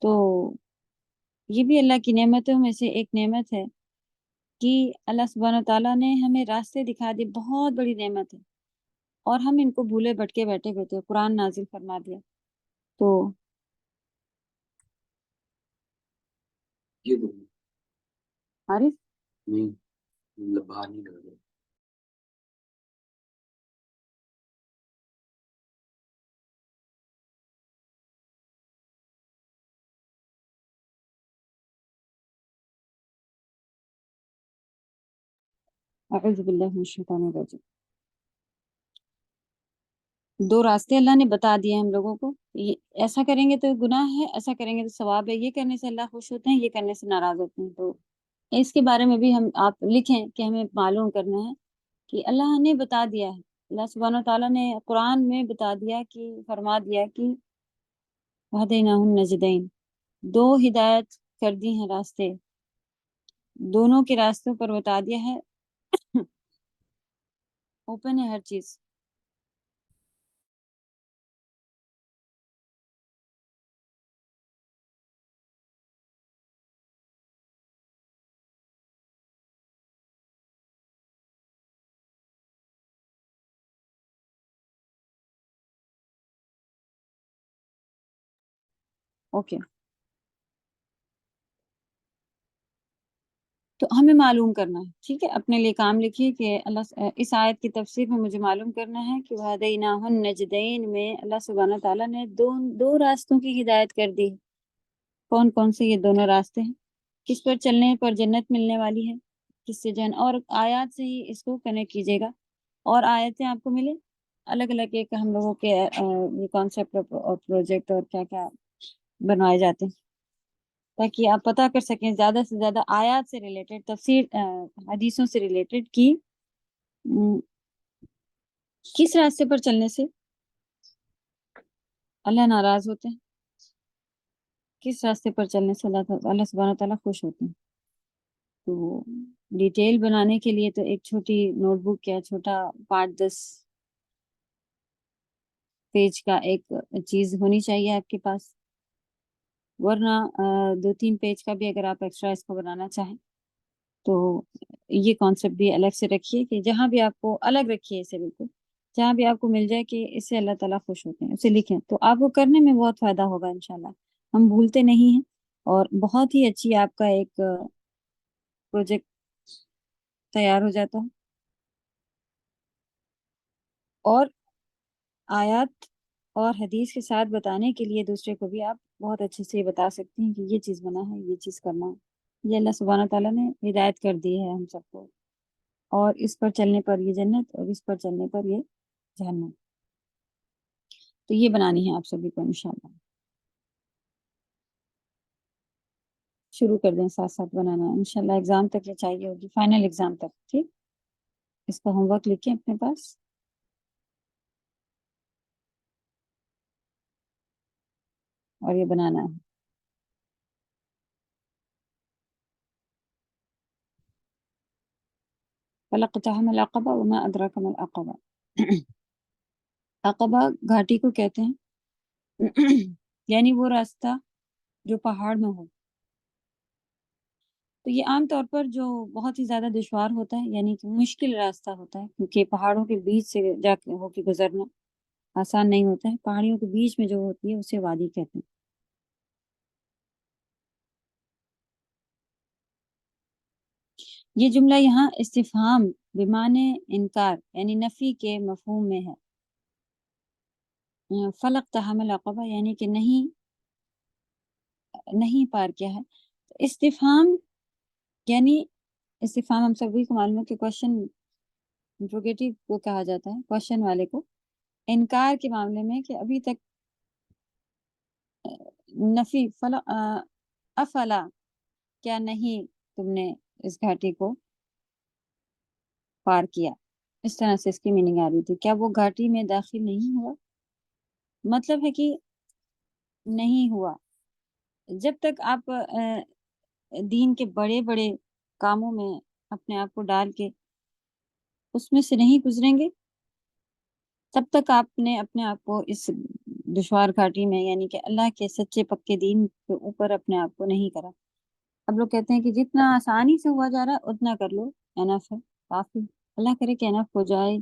تو یہ بھی اللہ کی نعمتوں میں سے ایک نعمت ہے کہ اللہ سبحانہ تعالیٰ نے ہمیں راستے دکھا دیے. بہت بڑی نعمت ہے، اور ہم ان کو بھولے بھٹکے بیٹھے ہوئے تھے. قرآن نازل فرما دیا. تو عارف نہیں باہر نہیں کر. اعوذ باللہ من الشیطان الرجیم. دو راستے اللہ نے بتا دیے ہم لوگوں کو. ایسا کریں گے تو گناہ ہے، ایسا کریں گے تو ثواب ہے، یہ کرنے سے اللہ خوش ہوتے ہیں، یہ کرنے سے ناراض ہوتے ہیں. تو اس کے بارے میں بھی آپ لکھیں کہ ہمیں معلوم کرنا ہے کہ اللہ نے بتا دیا ہے. اللہ سبحانہ تعالیٰ نے قرآن میں بتا دیا کہ فرما دیا کہ وہدیناہ النجدین، دو ہدایت کر دی ہیں راستے، دونوں کے راستوں پر بتا دیا ہے. اوپن ہے ہر چیز. اوکے، تو ہمیں معلوم کرنا ہے، ٹھیک ہے، اپنے لیے کام لکھیے کہ اللہ اس آیت کی تفسیر میں مجھے معلوم کرنا ہے کہ وَهَدَيْنَاهُ النَّجْدَيْنِ میں اللہ سبحانہ تعالیٰ نے دو راستوں کی ہدایت کر دی. کون کون سے یہ دونوں راستے ہیں؟ کس پر چلنے پر جنت ملنے والی ہے، کس سے اور آیات سے ہی اس کو کنیکٹ کیجیے گا. اور آیتیں آپ کو ملے الگ الگ، ایک ہم لوگوں کے یہ کانسیپٹ اور پروجیکٹ اور کیا کیا بنوائے جاتے ہیں، تاکہ آپ پتہ کر سکیں زیادہ سے زیادہ آیات سے ریلیٹڈ، تفسیر حدیثوں سے ریلیٹڈ کی کس راستے پر چلنے سے اللہ ناراض ہوتے ہیں، کس راستے پر چلنے سے اللہ سبحانہ تعالیٰ خوش ہوتے ہیں. تو ڈیٹیل بنانے کے لیے تو ایک چھوٹی نوٹ بک یا چھوٹا 5-10 پیج کا ایک چیز ہونی چاہیے آپ کے پاس. ورنہ 2-3 پیج کا بھی اگر آپ ایکسٹرا اس کو بنانا چاہیں تو یہ کانسیپٹ بھی الگ سے رکھیے کہ جہاں بھی آپ کو الگ رکھیے اسے، بالکل جہاں بھی آپ کو مل جائے کہ اس سے اللہ تعالیٰ خوش ہوتے ہیں اسے لکھیں، تو آپ کو کرنے میں بہت فائدہ ہوگا انشاءاللہ. ہم بھولتے نہیں ہیں، اور بہت ہی اچھی آپ کا ایک پروجیکٹ تیار ہو جاتا ہے. اور آیات اور حدیث کے ساتھ بتانے کے لیے دوسرے کو بھی آپ بہت اچھے سے بتا سکتے ہیں کہ یہ چیز بنا ہے، یہ چیز کرنا ہے. یہ اللہ سبحانہ تعالیٰ نے ہدایت کر دی ہے ہم سب کو، اور اس پر چلنے پر یہ جنت اور اس پر چلنے پر یہ جہنم. تو یہ بنانی ہے آپ سبھی کو انشاءاللہ. شروع کر دیں ساتھ ساتھ بنانا، انشاءاللہ ایگزام تک یہ چاہیے ہوگی، فائنل ایگزام تک. ٹھیک، اس کا ہوم ورک لکھیں اپنے پاس. اور یہ بنانا ہے. فَلَقْتَحَمَ الْعَقَبَةَ وَمَا أَدْرَاكَ مَا الْعَقَبَةُ. عقبہ گھاٹی کو کہتے ہیں، یعنی وہ راستہ جو پہاڑ میں ہو. تو یہ عام طور پر جو بہت ہی زیادہ دشوار ہوتا ہے، یعنی کہ مشکل راستہ ہوتا ہے، کیونکہ پہاڑوں کے بیچ سے جا کے ہو کے گزرنا آسان نہیں ہوتا ہے. پہاڑیوں کے بیچ میں جو ہوتی ہے اسے وادی کہتے ہیں. یہ جملہ یہاں استفہام بمعنی انکار یعنی نفی کے مفہوم میں ہے. فلق تحم العقبہ یعنی کہ نہیں پار کیا ہے. استفہام یعنی استفہام ہم سبھی کو معلوم ہے کہ کوشچن انٹروگیٹو کو کہا جاتا ہے، کوشچن والے کو. انکار کے معاملے میں کہ ابھی تک نفی افلا کیا نہیں تم نے اس گھاٹی کو پار کیا. اس طرح سے اس کی میننگ آ رہی تھی، کیا وہ گھاٹی میں داخل نہیں ہوا. مطلب ہے کہ نہیں ہوا. جب تک آپ دین کے بڑے بڑے کاموں میں اپنے آپ کو ڈال کے اس میں سے نہیں گزریں گے، تب تک آپ نے اپنے آپ کو اس دشوار گھاٹی میں یعنی کہ اللہ کے سچے پکے دین کے اوپر اپنے آپ کو نہیں کرا. اب لوگ کہتے ہیں کہ جتنا آسانی سے ہوا جا رہا ہے اتنا کر لو، انف ہے، کافی. اللہ کرے کہ انف ہو جائے،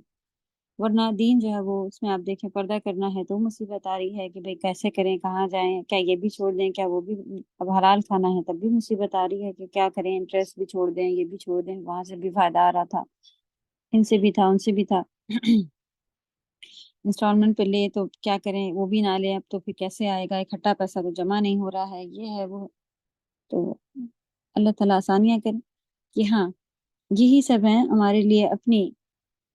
ورنہ دین جو ہے وہ اس میں آپ دیکھیں پردہ کرنا ہے تو مصیبت آ رہی ہے کہ بھئی کیسے کریں، کہاں جائیں، کیا یہ بھی چھوڑ دیں، کیا وہ بھی. اب حلال کھانا ہے تب بھی مصیبت آ رہی ہے کہ کیا کریں، انٹرسٹ بھی چھوڑ دیں، یہ بھی چھوڑ دیں، وہاں سے بھی فائدہ آ رہا تھا، ان سے بھی تھا، ان سے بھی تھا. انسٹالمنٹ پہ لے تو کیا کریں، وہ بھی نہ لیں، اب تو پھر کیسے آئے گا، اکٹھا پیسہ تو جمع نہیں ہو رہا ہے، یہ ہے وہ ہے. تو اللہ تعالیٰ آسانیاں کرے کہ ہاں یہی سب ہیں ہمارے لیے اپنی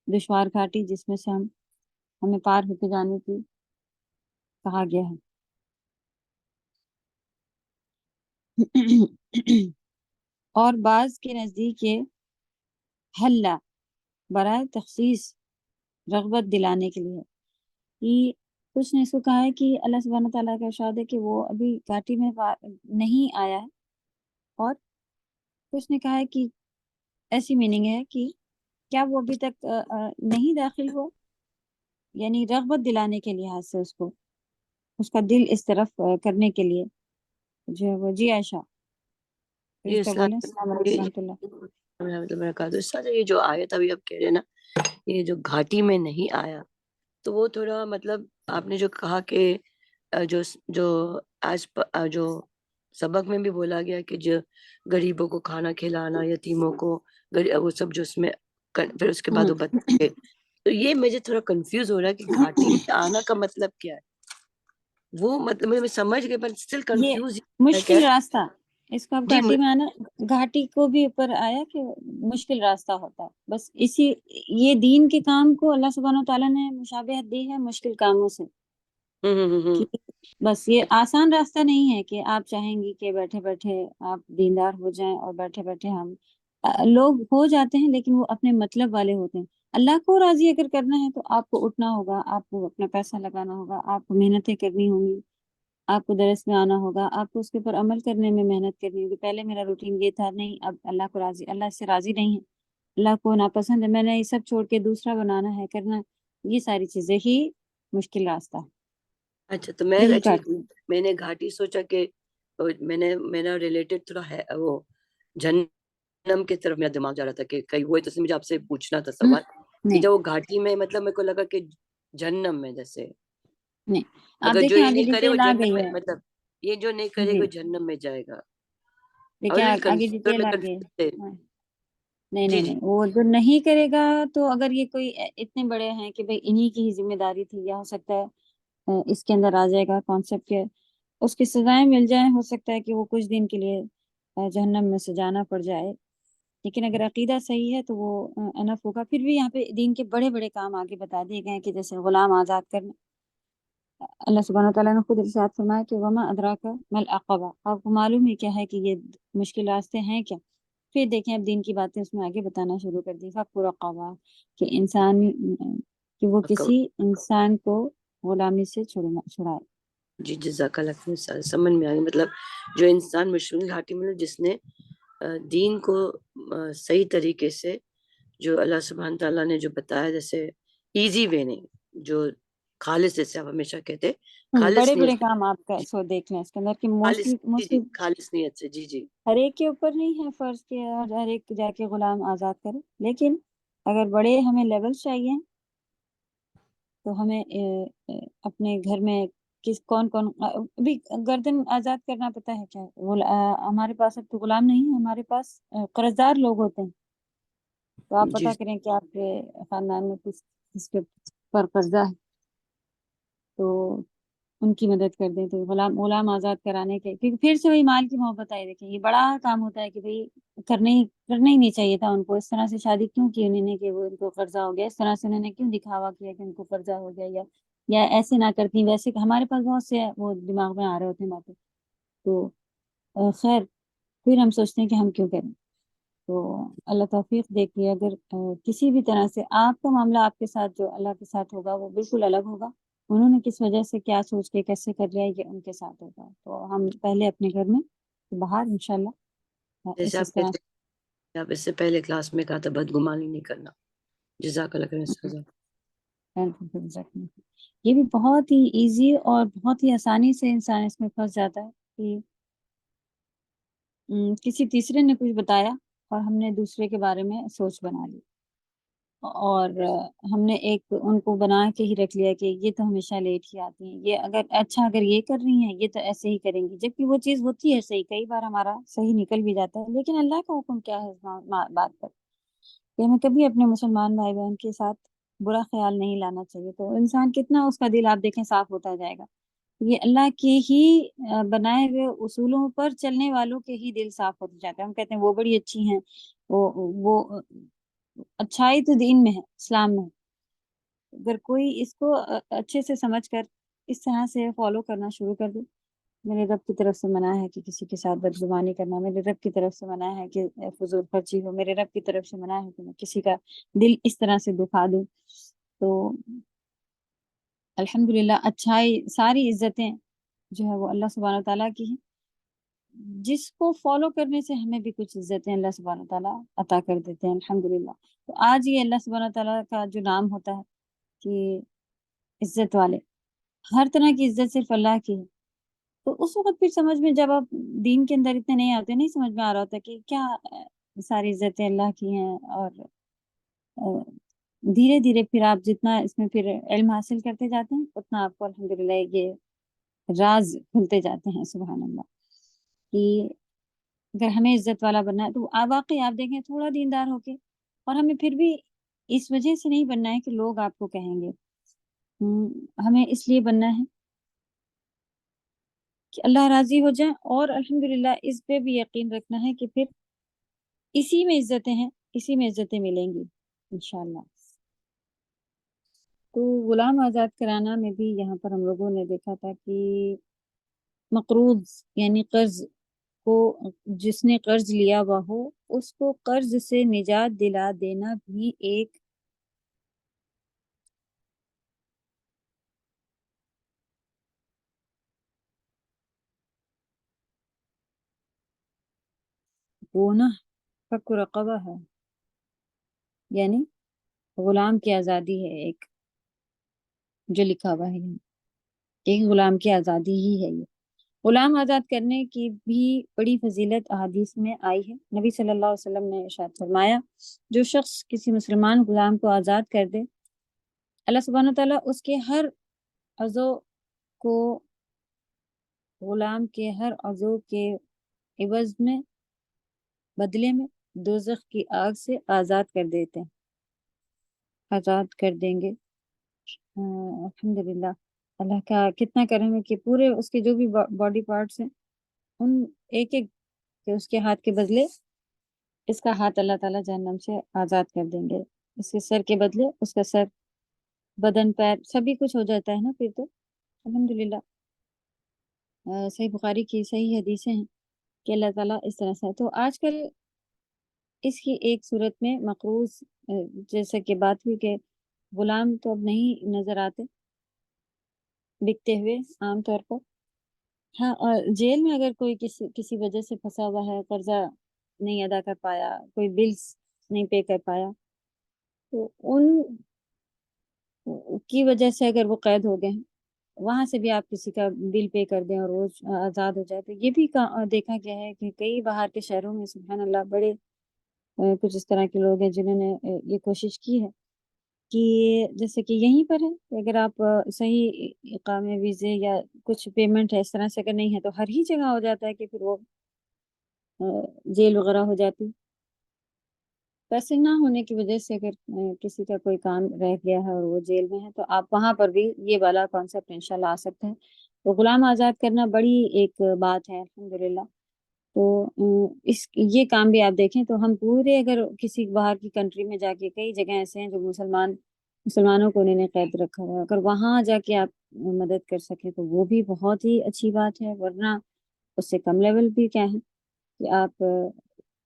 دشوار گھاٹی جس میں سے ہمیں پار ہو کے جانے کی کہا گیا ہے. اور بعض کے نزدیک یہ حلہ برائے تخصیص رغبت دلانے کے لیے کہ کچھ نے اس کو کہا ہے کہ اللہ سبحانہ تعالیٰ کا ارشاد ہے کہ وہ ابھی گھاٹی میں نہیں آیا ہے، اور کچھ نے کہا ہے کہ ایسی میننگ ہے کہ کیا وہ ابھی تک نہیں داخل ہو، یعنی رغبت دلانے کے لحاظ سے اس کا دل اس طرف کرنے کے لیے جو ہے وہ. جی عائشہ یہ فرشتہ بولیں. السلام علیکم ورحمۃ اللہ. رحمۃ اللہ وبرکاتہ. استاد یہ جو آیت ابھی آپ کہہ رہے ہیں نا، یہ جو گھاٹی میں نہیں آیا، تو وہ تھوڑا مطلب آپ نے جو کہا کہ جو آج جو سبق میں بھی بولا گیا کہ جو غریبوں کو کھانا کھلانا، یتیموں کو، وہ سب جو اس میں پھر اس کے بعد وہ بتائے، تو یہ مجھے تھوڑا کنفیوز ہو رہا ہے کہ گھاٹی میں آنا کا مطلب کیا ہے. وہ مطلب میں سمجھ گئی پر اسٹل یہ کنفیوز مشکل راستہ، اس کو اب جی گھاٹی میں آنا، گھاٹی کو بھی اوپر آیا کہ مشکل راستہ ہوتا ہے. بس اسی یہ دین کے کام کو اللہ سبحانہ تعالیٰ نے مشابہت دی ہے مشکل کاموں سے، کہ بس یہ آسان راستہ نہیں ہے کہ آپ چاہیں گی کہ بیٹھے بیٹھے آپ دیندار ہو جائیں، اور بیٹھے بیٹھے ہم لوگ ہو جاتے ہیں لیکن وہ اپنے مطلب والے ہوتے ہیں. اللہ کو راضی اگر کرنا ہے تو آپ کو اٹھنا ہوگا، آپ کو اپنا پیسہ لگانا ہوگا، آپ کو محنتیں کرنی ہوں گی، آپ کو درس میں آنا ہوگا، آپ کو اس کے اوپر عمل کرنے میں محنت کرنی ہوگی. پہلے میرا روٹین یہ تھا، نہیں اب اللہ کو راضی، اللہ اس سے راضی نہیں ہے، اللہ کو ناپسند ہے، میں نے یہ سب چھوڑ کے دوسرا بنانا ہے، کرنا ہے. یہ ساری چیزیں ہی مشکل راستہ ہے. اچھا. تو میں یہی ایکچولی گھاٹی ہے. میں نے گھاٹی سوچا کہ میرا ریلیٹڈ تھوڑا ہے وہ جہنم کی طرف میرا دماغ جا رہا تھا کہ کہیں وہ تو مجھے آپ سے پوچھنا تھا سوال کہ نہیں جب وہ گھاٹی میں مطلب میرے کو لگا کہ جہنم میں جیسے نہیں، آپ اگر جو دیکھیں یہ آگے نہیں کرے وہ ڈیٹیل آ جہنم گئی میں ہے. مطلب یہ جو نہیں کرے جی وہ جہنم میں جائے گا. دیکھیں آگے ڈیٹیل آ گئی ہے. نہیں جی نہیں جی نہیں، وہ جو نہیں کرے گا تو اگر یہ کوئی اتنے بڑے ہیں کہ بھئی انہی کی ہی ذمہ داری تھی، یا ہو سکتا ہے اس کے اندر آ جائے گا کانسیپٹ کہ اس کی سزائیں مل جائیں، ہو سکتا ہے کہ وہ کچھ دن کے لیے جہنم میں سجانا پڑ جائے، لیکن اگر عقیدہ صحیح ہے تو وہ انف ہوگا. پھر بھی یہاں پہ دین کے بڑے بڑے کام آگے بتا دیے گئے ہیں کہ جیسے غلام آزاد کرنا. اللہ سبحانہ وتعالیٰ نے خود ارشاد فرمایا کہ وما ادراک مل عقبہ، آپ کو معلوم ہے کیا ہے کہ یہ مشکل راستے ہیں کیا. پھر دیکھیں اب دین کی باتیں اس میں آگے بتانا شروع کر دی. فق رقبہ کہ انسان کہ وہ کسی انسان کو غلامی سے چھڑائے. جی جزاک اللہ خیر، سمجھ میں آ گئی. مطلب جو انسان مشرق گھاٹی میں جس نے دین کو صحیح طریقے سے جو اللہ سبحانہ تعالیٰ نے جو بتایا، جیسے ایزی وے نہیں، جو خالص، جیسے آپ ہمیشہ کہتے خالص بڑے بڑے نیت سے، کام آپ کا سو دیکھ لیں اس کے اندر کہ خالص جی موسٹلی خالص نیت سے. جی جی ہر ایک کے اوپر نہیں ہے فرض کے ہر ایک جا کے غلام آزاد کرے، لیکن اگر بڑے ہمیں لیول چاہیے تو ہمیں اپنے گھر میں کون ابھی گردن آزاد کرنا پتہ ہے کیا. ہمارے پاس اب تو غلام نہیں ہے، ہمارے پاس قرضدار لوگ ہوتے ہیں. تو آپ جی پتہ کریں کہ آپ کے خاندان میں کس کے پر قرضہ ہے تو ان کی مدد کر دیں. تو غلام آزاد کرانے کے، کیونکہ پھر سے وہی مال کی محبت آئی. دیکھیں یہ بڑا کام ہوتا ہے کہ بھئی کرنا ہی نہیں چاہیے تھا ان کو. اس طرح سے شادی کیوں کی انہوں نے کہ وہ ان کو قرضہ ہو گیا، اس طرح سے انہوں نے کیوں دکھاوا کیا کہ ان کو قرضہ ہو گیا، یا ایسے نہ کرتی ویسے. ہمارے پاس بہت سے وہ دماغ میں آ رہے ہوتے ہیں باتیں. تو خیر پھر ہم سوچتے ہیں کہ ہم کیوں کریں. تو اللہ توفیق دیکھیے، اگر کسی بھی طرح سے آپ کا معاملہ آپ کے ساتھ جو اللہ کے ساتھ ہوگا وہ بالکل الگ ہوگا. انہوں نے کس وجہ سے کیا سوچ کے کیسے کر لیا یہ ان کے ساتھ ہوگا. تو ہم پہلے اپنے گھر میں باہر انشاءاللہ جیسے اس آپ طرح کہتے آپ اس سے پہلے کلاس میں کہا تھا بدگمانی نہیں کرنا. جزاک اللہ خیر استاذہ. یہ بھی بہت ہی ایزی اور بہت ہی آسانی سے انسان اس میں پھنس جاتا ہے کہ کسی تیسرے نے کچھ بتایا اور ہم نے دوسرے کے بارے میں سوچ بنا لی، اور ہم نے ایک ان کو بنا کے ہی رکھ لیا کہ یہ تو ہمیشہ لیٹ ہی آتی ہیں، یہ اگر یہ کر رہی ہیں یہ تو ایسے ہی کریں گی، جبکہ وہ چیز ہوتی ہے صحیح. کئی بار ہمارا صحیح نکل بھی جاتا ہے، لیکن اللہ کا حکم کیا ہے اس بات پر کہ ہمیں کبھی اپنے مسلمان بھائی بہن کے ساتھ برا خیال نہیں لانا چاہیے. تو انسان کتنا اس کا دل آپ دیکھیں صاف ہوتا جائے گا. یہ اللہ کے ہی بنائے ہوئے اصولوں پر چلنے والوں کے ہی دل صاف ہوتے جاتے ہیں. ہم کہتے ہیں وہ بڑی اچھی ہیں، وہ اچھائی تو دین میں ہے، اسلام میں ہے. اگر کوئی اس کو اچھے سے سمجھ کر اس طرح سے فالو کرنا شروع کر دے، میرے رب کی طرف سے منع ہے کہ کسی کے ساتھ بدگمانی کرنا، میرے رب کی طرف سے منع ہے کہ فضول خرچی ہو، میرے رب کی طرف سے منع ہے کہ میں کسی کا دل اس طرح سے دکھا دوں. تو الحمدللہ اچھائی ساری عزتیں جو ہے وہ اللہ سبحانہ تعالیٰ کی ہیں، جس کو فالو کرنے سے ہمیں بھی کچھ عزتیں اللہ سبحانہ تعالیٰ عطا کر دیتے ہیں الحمدللہ. تو آج یہ اللہ سبحانہ تعالیٰ کا جو نام ہوتا ہے کہ عزت والے، ہر طرح کی عزت صرف اللہ کی ہے. تو اس وقت پھر سمجھ میں، جب آپ دین کے اندر اتنے نہیں آتے، نہیں سمجھ میں آ رہا ہوتا کہ کیا ساری عزتیں اللہ کی ہیں. اور دھیرے دھیرے پھر آپ جتنا اس میں پھر علم حاصل کرتے جاتے ہیں اتنا آپ کو الحمدللہ یہ راز کھلتے جاتے ہیں. سبحان اللہ، کہ اگر ہمیں عزت والا بننا ہے تو واقعی آپ دیکھیں تھوڑا دیندار ہو کے، اور ہمیں پھر بھی اس وجہ سے نہیں بننا ہے کہ لوگ آپ کو کہیں گے. ہمیں اس لیے بننا ہے کہ اللہ راضی ہو جائے، اور الحمدللہ اس پہ بھی یقین رکھنا ہے کہ پھر اسی میں عزتیں ہیں، اسی میں عزتیں ملیں گی انشاءاللہ. تو غلام آزاد کرانا میں بھی یہاں پر ہم لوگوں نے دیکھا تھا کہ مقروض یعنی قرض کو، جس نے قرض لیا ہوا ہو اس کو قرض سے نجات دلا دینا بھی ایک گناہ فک رقبہ ہے، یعنی غلام کی آزادی ہے. ایک جو لکھا ہوا ہے ایک غلام کی آزادی ہی ہے یہ. غلام آزاد کرنے کی بھی بڑی فضیلت احادیث میں آئی ہے۔ نبی صلی اللہ علیہ وسلم نے ارشاد فرمایا، جو شخص کسی مسلمان غلام کو آزاد کر دے، اللہ سبحانہ تعالیٰ اس کے ہر عضو کو غلام کے ہر عضو کے عوض میں بدلے میں دوزخ کی آگ سے آزاد کر دیتے ہیں، آزاد کر دیں گے۔ الحمدللہ، اللہ کا کتنا کرم ہے کہ پورے اس کے جو بھی باڈی پارٹس ہیں ان ایک ایک کہ اس کے ہاتھ کے بدلے اس کا ہاتھ اللہ تعالیٰ جہنم سے آزاد کر دیں گے، اس کے سر کے بدلے اس کا سر، بدن، پیر، سبھی کچھ ہو جاتا ہے نا پھر تو الحمدللہ۔ صحیح بخاری کی صحیح حدیثیں ہیں کہ اللہ تعالیٰ اس طرح سے، تو آج کل اس کی ایک صورت میں مقروض جیسا کہ بات ہوئی کہ غلام تو اب نہیں نظر آتے بکتے ہوئے عام طور پر۔ ہاں، اور جیل میں اگر کوئی کسی وجہ سے پھنسا ہوا ہے، قرضہ نہیں ادا کر پایا، کوئی بلز نہیں پے کر پایا، تو ان کی وجہ سے اگر وہ قید ہو گئے ہیں، وہاں سے بھی آپ کسی کا بل پے کر دیں اور وہ آزاد ہو جائے، تو یہ بھی دیکھا گیا ہے کہ کئی باہر کے شہروں میں سبحان اللہ بڑے کچھ اس طرح کے لوگ ہیں جنہوں نے یہ کوشش کی ہے کہ جیسے کہ یہیں پر ہے کہ اگر آپ صحیح اقامے ویزے یا کچھ پیمنٹ ہے اس طرح سے اگر نہیں ہے تو ہر ہی جگہ ہو جاتا ہے کہ پھر وہ جیل وغیرہ ہو جاتی۔ پیسے نہ ہونے کی وجہ سے اگر کسی کا کوئی کام رہ گیا ہے اور وہ جیل میں ہے تو آپ وہاں پر بھی یہ والا کانسیپٹ انشاءاللہ آ سکتے ہیں۔ تو غلام آزاد کرنا بڑی ایک بات ہے الحمدللہ۔ تو یہ کام بھی آپ دیکھیں تو ہم پورے اگر کسی باہر کی کنٹری میں جا کے، کئی جگہ ایسے ہیں جو مسلمانوں کو انہوں نے قید رکھا ہوا ہے، اگر وہاں جا کے آپ مدد کر سکیں تو وہ بھی بہت ہی اچھی بات ہے، ورنہ اس سے کم لیول بھی کیا ہے کہ آپ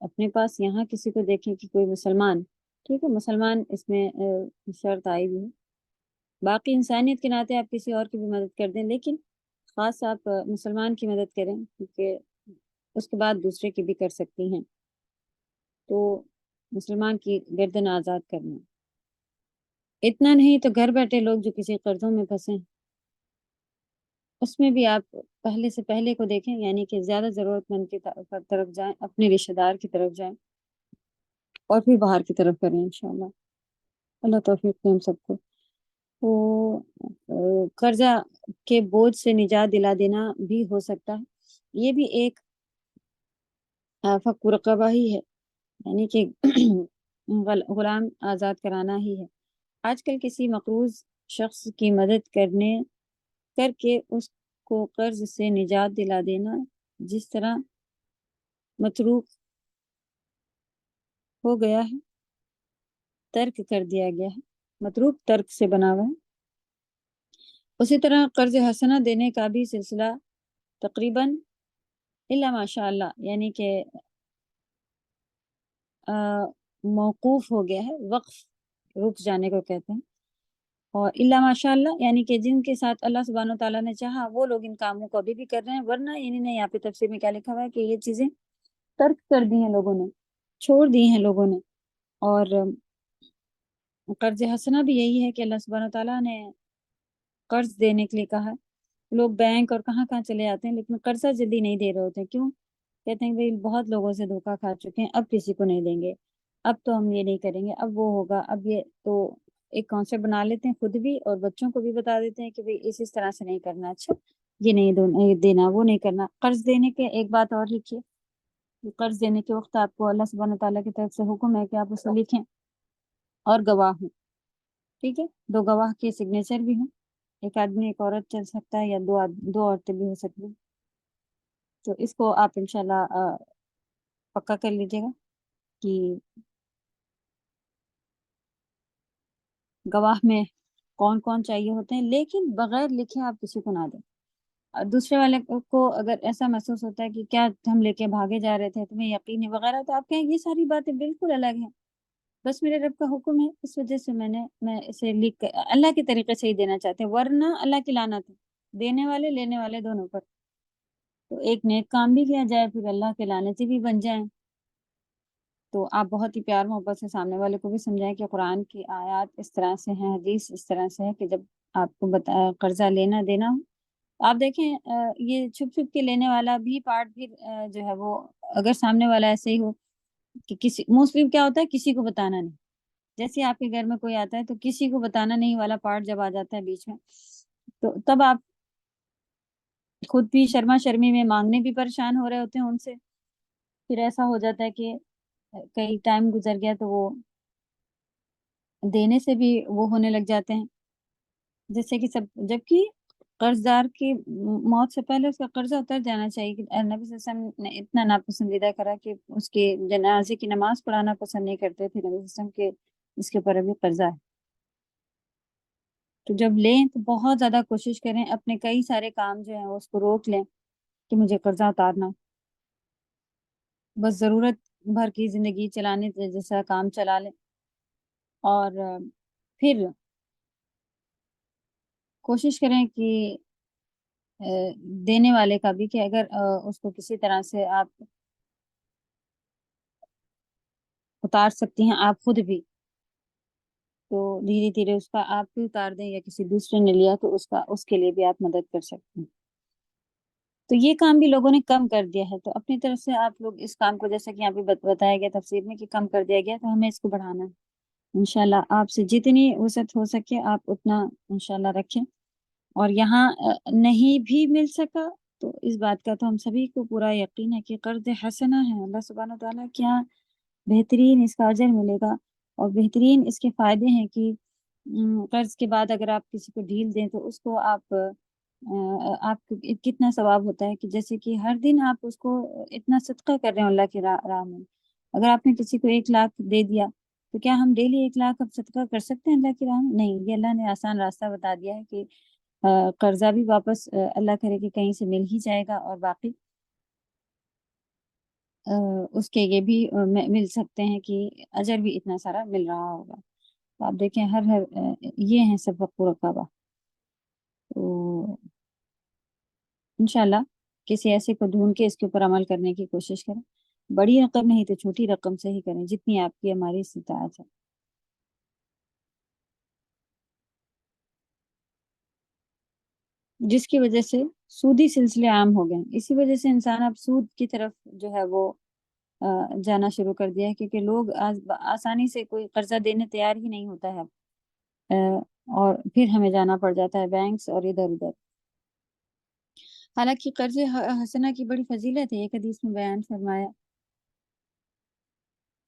اپنے پاس یہاں کسی کو دیکھیں کہ کوئی مسلمان، ٹھیک ہے مسلمان اس میں شرط آئی بھی ہے، باقی انسانیت کے ناطے آپ کسی اور کی بھی مدد کر دیں، لیکن خاص آپ مسلمان کی مدد کریں کیونکہ اس کے بعد دوسرے کی بھی کر سکتی ہیں۔ تو مسلمان کی گردن آزاد کرنا، اتنا نہیں تو گھر بیٹھے لوگ جو کسی قرضوں میں پھنسے ہیں اس میں بھی آپ پہلے سے پہلے کو دیکھیں، یعنی کہ زیادہ ضرورت مند کی طرف جائیں، اپنے رشتہ دار کی طرف جائیں اور پھر باہر کی طرف کریں انشاءاللہ۔ اللہ توفیق دے ہم سب کو۔ تو قرضہ کے بوجھ سے نجات دلا دینا بھی ہو سکتا ہے، یہ بھی ایک فک رقبہ ہی ہے، یعنی کہ غلام آزاد کرانا ہی ہے۔ آج کل کسی مقروض شخص کی مدد کر کے اس کو قرض سے نجات دلا دینا جس طرح متروک ہو گیا ہے، ترک کر دیا گیا ہے، متروک ترک سے بنا ہوا ہے، اسی طرح قرض حسنہ دینے کا بھی سلسلہ تقریباً الا ماشاء اللہ یعنی کہ موقوف ہو گیا ہے، وقف، رک جانے کو کہتے ہیں، اور الا ماشاء اللہ یعنی کہ جن کے ساتھ اللہ سبحانہ و تعالیٰ نے چاہا وہ لوگ ان کاموں کو ابھی بھی کر رہے ہیں، ورنہ یعنی نہیں، یہاں پہ تفسیر میں کیا لکھا ہوا ہے کہ یہ چیزیں ترک کر دی ہیں لوگوں نے، چھوڑ دی ہیں لوگوں نے۔ اور قرض حسنہ بھی یہی ہے کہ اللہ سبحانہ و تعالیٰ نے قرض دینے کے لیے کہا ہے، لوگ بینک اور کہاں کہاں چلے جاتے ہیں لیکن قرضہ جلدی نہیں دے رہے ہوتے ہیں، کیوں؟ کہتے ہیں بھائی بہت لوگوں سے دھوکہ کھا چکے ہیں، اب کسی کو نہیں دیں گے، اب تو ہم یہ نہیں کریں گے، اب وہ ہوگا، اب یہ، تو ایک کانسیپٹ بنا لیتے ہیں خود بھی اور بچوں کو بھی بتا دیتے ہیں کہ بھائی اس طرح سے نہیں کرنا، اچھا یہ نہیں دینا، وہ نہیں کرنا۔ قرض دینے کے ایک بات اور لکھیے، قرض دینے کے وقت آپ کو اللہ سبحانہ تعالیٰ کی طرف سے حکم ہے کہ آپ اسے لکھیں اور گواہ ہوں، ٹھیک ہے، 2 گواہ کے سگنیچر بھی ہوں، ایک آدمی ایک عورت چل سکتا ہے یا 2 عورتیں بھی ہو سکتی ہیں، تو اس کو آپ انشاءاللہ پکا کر لیجیے گا کہ گواہ میں کون کون چاہیے ہوتے ہیں، لیکن بغیر لکھے آپ کسی کو نہ دیں۔ اور دوسرے والے کو اگر ایسا محسوس ہوتا ہے کہ کیا ہم لے کے بھاگے جا رہے تھے، تمہیں یقین ہے وغیرہ، تو آپ کہیں یہ ساری باتیں بالکل الگ ہیں، بس میرے رب کا حکم ہے اس وجہ سے میں اسے لکھ کر اللہ کے طریقے سے ہی دینا چاہتے ہیں، ورنہ اللہ کی لعنت ہے دینے والے لینے والے دونوں پر۔ تو ایک نیک کام بھی کیا جائے پھر اللہ کے لعنتی بھی بن جائیں، تو آپ بہت ہی پیار محبت سے سامنے والے کو بھی سمجھائیں کہ قرآن کی آیات اس طرح سے ہیں، حدیث اس طرح سے ہے کہ جب آپ کو قرضہ لینا دینا ہو آپ دیکھیں یہ چھپ چھپ کے لینے والا بھی پارٹ پھر جو ہے وہ اگر سامنے والا ایسے ہی ہو کہ کسی موسٹلی کیا ہوتا ہے کسی کو بتانا نہیں، جیسے آپ کے گھر میں کوئی آتا ہے تو کسی کو بتانا نہیں والا پارٹ جب آ جاتا ہے بیچ میں، تو تب آپ خود بھی شرما شرمی میں مانگنے بھی پریشان ہو رہے ہوتے ہیں ان سے، پھر ایسا ہو جاتا ہے کہ کئی ٹائم گزر گیا تو وہ دینے سے بھی وہ ہونے لگ جاتے ہیں، جیسے کہ جبکہ قرض دار کی موت سے پہلے اس کا قرضہ اتر جانا چاہیے، کہ نبی صلی اللہ علیہ وسلم نے اتنا ناپسندیدہ کرا کہ اس کے جنازے کی نماز پڑھانا پسند نہیں کرتے تھے نبی صلی اللہ علیہ وسلم کے اس کے اوپر ابھی قرضہ ہے، تو جب لیں تو بہت زیادہ کوشش کریں اپنے کئی سارے کام جو ہیں اس کو روک لیں کہ مجھے قرضہ اتارنا، بس ضرورت بھر کی زندگی چلانے جیسا کام چلا لیں، اور پھر کوشش کریں کہ دینے والے کا بھی، کہ اگر اس کو کسی طرح سے آپ اتار سکتی ہیں آپ خود بھی، تو دھیرے دھیرے اس کا آپ بھی اتار دیں، یا کسی دوسرے نے لیا تو اس کے لیے بھی آپ مدد کر سکتے ہیں، تو یہ کام بھی لوگوں نے کم کر دیا ہے، تو اپنی طرف سے آپ لوگ اس کام کو جیسا کہ یہاں پہ بتایا گیا تفسیر میں کہ کم کر دیا گیا، تو ہمیں اس کو بڑھانا ہے انشاءاللہ، آپ سے جتنی وسعت ہو سکے آپ اتنا انشاءاللہ رکھیں، اور یہاں نہیں بھی مل سکا تو اس بات کا تو ہم سبھی کو پورا یقین ہے کہ قرض حسنہ ہے، اللہ سبحانہ وتعالیٰ کیا بہترین اس کا اجر ملے گا، اور بہترین اس کے فائدے ہیں کہ قرض کے بعد اگر آپ کسی کو ڈھیل دیں تو اس کو آپ کو کتنا ثواب ہوتا ہے، کہ جیسے کہ ہر دن آپ اس کو اتنا صدقہ کر رہے ہیں اللہ کی راہ میں، اگر آپ نے کسی کو 1,00,000 دے دیا تو کیا ہم ڈیلی 1,00,000 اب صدقہ کر سکتے ہیں اللہ کی راہ میں؟ نہیں، یہ اللہ نے آسان راستہ بتا دیا ہے کہ قرضہ بھی واپس اللہ کرے کہ کہیں سے مل ہی جائے گا، اور باقی اس کے یہ بھی مل سکتے ہیں کہ اجر بھی اتنا سارا مل رہا ہوگا، تو آپ دیکھیں ہر یہ ہیں سبق رقبہ، تو انشاءاللہ کسی ایسے کو ڈھونڈ کے اس کے اوپر عمل کرنے کی کوشش کریں، بڑی رقم نہیں تو چھوٹی رقم سے ہی کریں جتنی آپ کی ہماری استطاعت ہے۔ جس کی وجہ سے سودی سلسلے عام ہو گئے، اسی وجہ سے انسان اب سود کی طرف جو ہے وہ جانا شروع کر دیا ہے، کیونکہ لوگ آسانی سے کوئی قرضہ دینے تیار ہی نہیں ہوتا ہے، اور پھر ہمیں جانا پڑ جاتا ہے بینکس اور ادھر ادھر، حالانکہ قرض حسنہ کی بڑی فضیلت ہے، ایک حدیث میں بیان فرمایا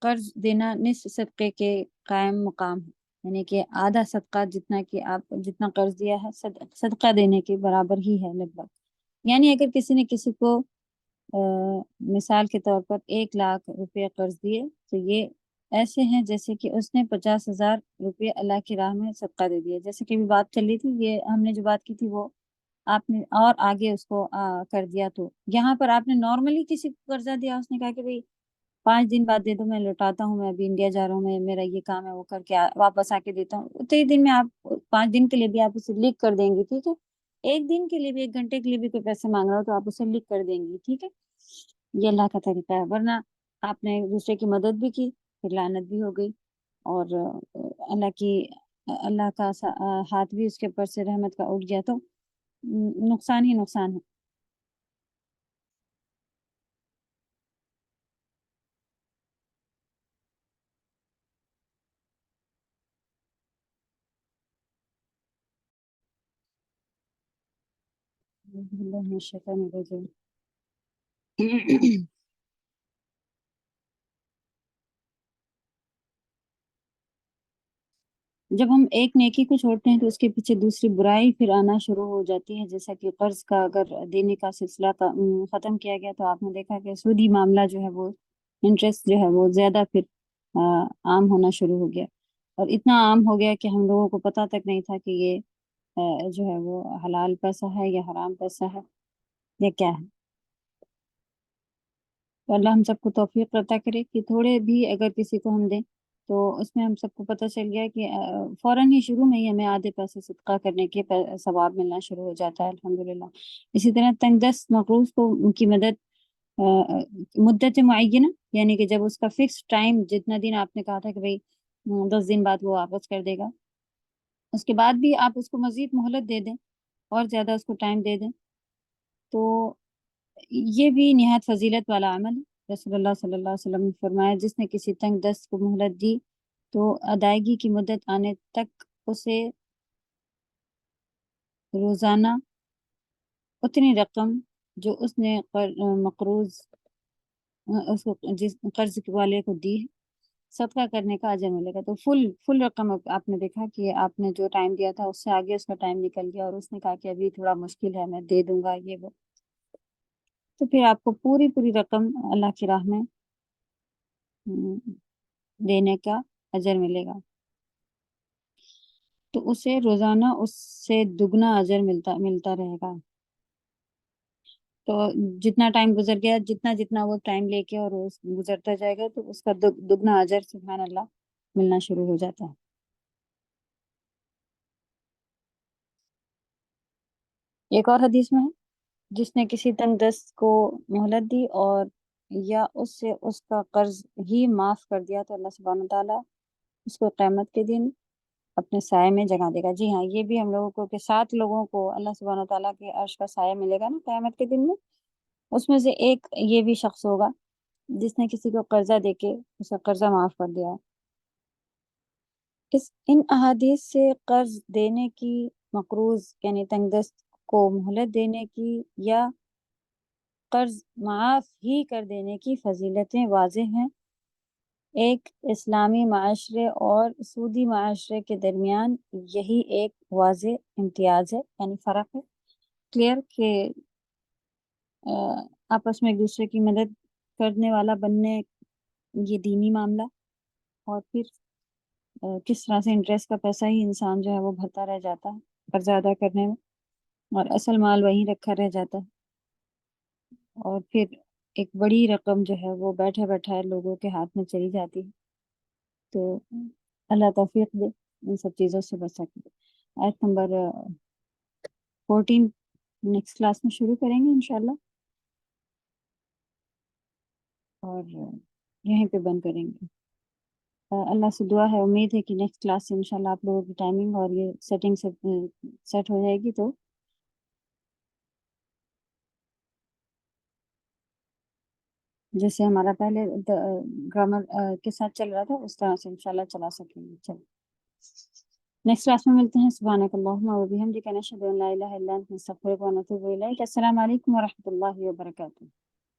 قرض دینا نصف صدقے کے قائم مقام ہے، یعنی کہ آدھا صدقہ جتنا کہ آپ جتنا قرض دیا ہے صدقہ دینے کے برابر ہی ہے لگ بھگ، یعنی اگر کسی نے کسی کو مثال کے طور پر 1,00,000 روپے قرض دیے تو یہ ایسے ہیں جیسے کہ اس نے 50,000 روپے اللہ کی راہ میں صدقہ دے دیا، جیسے کہ بھی بات چل رہی تھی، یہ ہم نے جو بات کی تھی وہ آپ نے اور آگے اس کو کر دیا، تو یہاں پر آپ نے نارملی کسی کو قرضہ دیا، اس نے کہا کہ بھائی 5 دن بعد دے دو، میں لوٹاتا ہوں، میں ابھی انڈیا جا رہا ہوں، میرا یہ کام ہے، وہ کر کے واپس آ کے دیتا ہوں، اتنے دن میں آپ 5 دن کے لیے بھی آپ اسے لکھ کر دیں گی، ٹھیک ہے، 1 دن کے لیے بھی 1 گھنٹے کے لیے بھی کوئی پیسے مانگ رہا ہو تو آپ اسے لکھ کر دیں گی، ٹھیک ہے، یہ اللہ کا طریقہ ہے، ورنہ آپ نے دوسرے کی مدد بھی کی پھر لعنت بھی ہو گئی، اور اللہ کا ہاتھ بھی اس کے اوپر سے رحمت کا اٹھ گیا، تو نقصان ہی نقصان ہے۔ اللہ من الشیطان الرجیم۔ جب ہم ایک نیکی کو چھوڑتے ہیں تو اس کے پیچھے دوسری برائی پھر آنا شروع ہو جاتی ہے، جیسا کہ قرض کا اگر دینے کا سلسلہ ختم کیا گیا تو آپ نے دیکھا کہ سودی معاملہ جو ہے وہ انٹرسٹ جو ہے وہ زیادہ پھر عام ہونا شروع ہو گیا، اور اتنا عام ہو گیا کہ ہم لوگوں کو پتہ تک نہیں تھا کہ یہ جو ہے وہ حلال پیسہ ہے یا حرام پیسہ ہے یا کیا ہے، تو اللہ ہم سب کو توفیق عطا کرے کہ تھوڑے بھی اگر کسی کو ہم دیں تو اس میں ہم سب کو پتہ چل گیا کہ فوراً ہی شروع میں ہی ہمیں آدھے پیسے صدقہ کرنے کے ثواب ملنا شروع ہو جاتا ہے الحمدللہ۔ اسی طرح تنگ دست مقروض کو ان کی مدد مدت معینہ، یعنی کہ جب اس کا فکس ٹائم جتنا دن آپ نے کہا تھا کہ بھئی 10 دن بعد وہ واپس کر دے گا، اس کے بعد بھی آپ اس کو مزید مہلت دے دیں اور زیادہ اس کو ٹائم دے دیں، تو یہ بھی نہایت فضیلت والا عمل ہے۔ رسول اللہ صلی اللہ علیہ وسلم نے فرمایا جس نے کسی تنگ دست کو مہلت دی تو ادائیگی کی مدت آنے تک اسے روزانہ اتنی رقم جو اس نے مقروض اس کو جس قرض والے کو دی ہے صدقہ کرنے کا اجر ملے گا۔ تو فل رقم آپ نے دیکھا کہ آپ نے جو ٹائم دیا تھا اس سے آگے اس کا ٹائم نکل گیا اور اس نے کہا کہ ابھی تھوڑا مشکل ہے، میں دے دوں گا یہ وہ، تو پھر آپ کو پوری رقم اللہ کی راہ میں دینے کا اجر ملے گا، تو اسے روزانہ اس سے دگنا اجر ملتا رہے گا۔ تو جتنا ٹائم گزر گیا، جتنا وہ ٹائم لے کے اور گزرتا جائے گا تو اس کا دگنا اجر سبحان اللہ ملنا شروع ہو جاتا ہے۔ ایک اور حدیث میں ہے جس نے کسی تنگ دست کو مہلت دی اور یا اس سے اس کا قرض ہی معاف کر دیا تو اللہ سبحانہ تعالیٰ اس کو قیامت کے دن اپنے سائے میں جگہ دے گا۔ جی ہاں، یہ بھی ہم لوگوں کو کہ 7 لوگوں کو اللہ سبحانہ تعالیٰ کے عرش کا سایہ ملے گا نا قیامت کے دن میں، اس میں سے ایک یہ بھی شخص ہوگا جس نے کسی کو قرضہ دے کے اس کا قرضہ معاف کر دیا۔ ان احادیث سے قرض دینے کی، مقروض یعنی تنگ دست کو مہلت دینے کی یا قرض معاف ہی کر دینے کی فضیلتیں واضح ہیں۔ ایک اسلامی معاشرے اور سودی معاشرے کے درمیان یہی ایک واضح امتیاز ہے، یعنی فرق ہے کلیئر کہ آپس میں ایک دوسرے کی مدد کرنے والا بننے، یہ دینی معاملہ، اور پھر کس طرح سے انٹرسٹ کا پیسہ ہی انسان جو ہے وہ بھرتا رہ جاتا ہے قرضہ ادا کرنے میں، اور اصل مال وہیں رکھا رہ جاتا ہے، اور پھر ایک بڑی رقم جو ہے وہ بیٹھے بیٹھے لوگوں کے ہاتھ میں چلی جاتی ہے۔ تو اللہ توفیق دے ان سب چیزوں سے بچ سکے۔ آیت نمبر 14 نیکسٹ کلاس میں شروع کریں گے انشاءاللہ، اور یہیں پہ بند کریں گے۔ اللہ سے دعا ہے، امید ہے کہ نیکسٹ کلاس سے انشاءاللہ آپ لوگوں کی ٹائمنگ اور یہ سیٹنگ سیٹ ہو جائے گی، تو جیسے ہمارا پہلے گرامر کے ساتھ چل رہا تھا اس طرح سے انشاءاللہ چلا سکیں گے۔ چلو نیکسٹ کلاس میں ملتے ہیں۔ سبحانک اللہم و بحمدک، نشہد ان لا الہ الا انت، نستغفرک و نتوب الیک۔ السلام علیکم و رحمۃ اللہ وبرکاتہ۔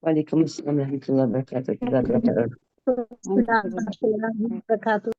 وعلیکم السلام ورحمۃ اللہ وبرکاتہ۔ جزاک اللہ خیر۔ وعلیکم السلام۔ وبرکاتہ۔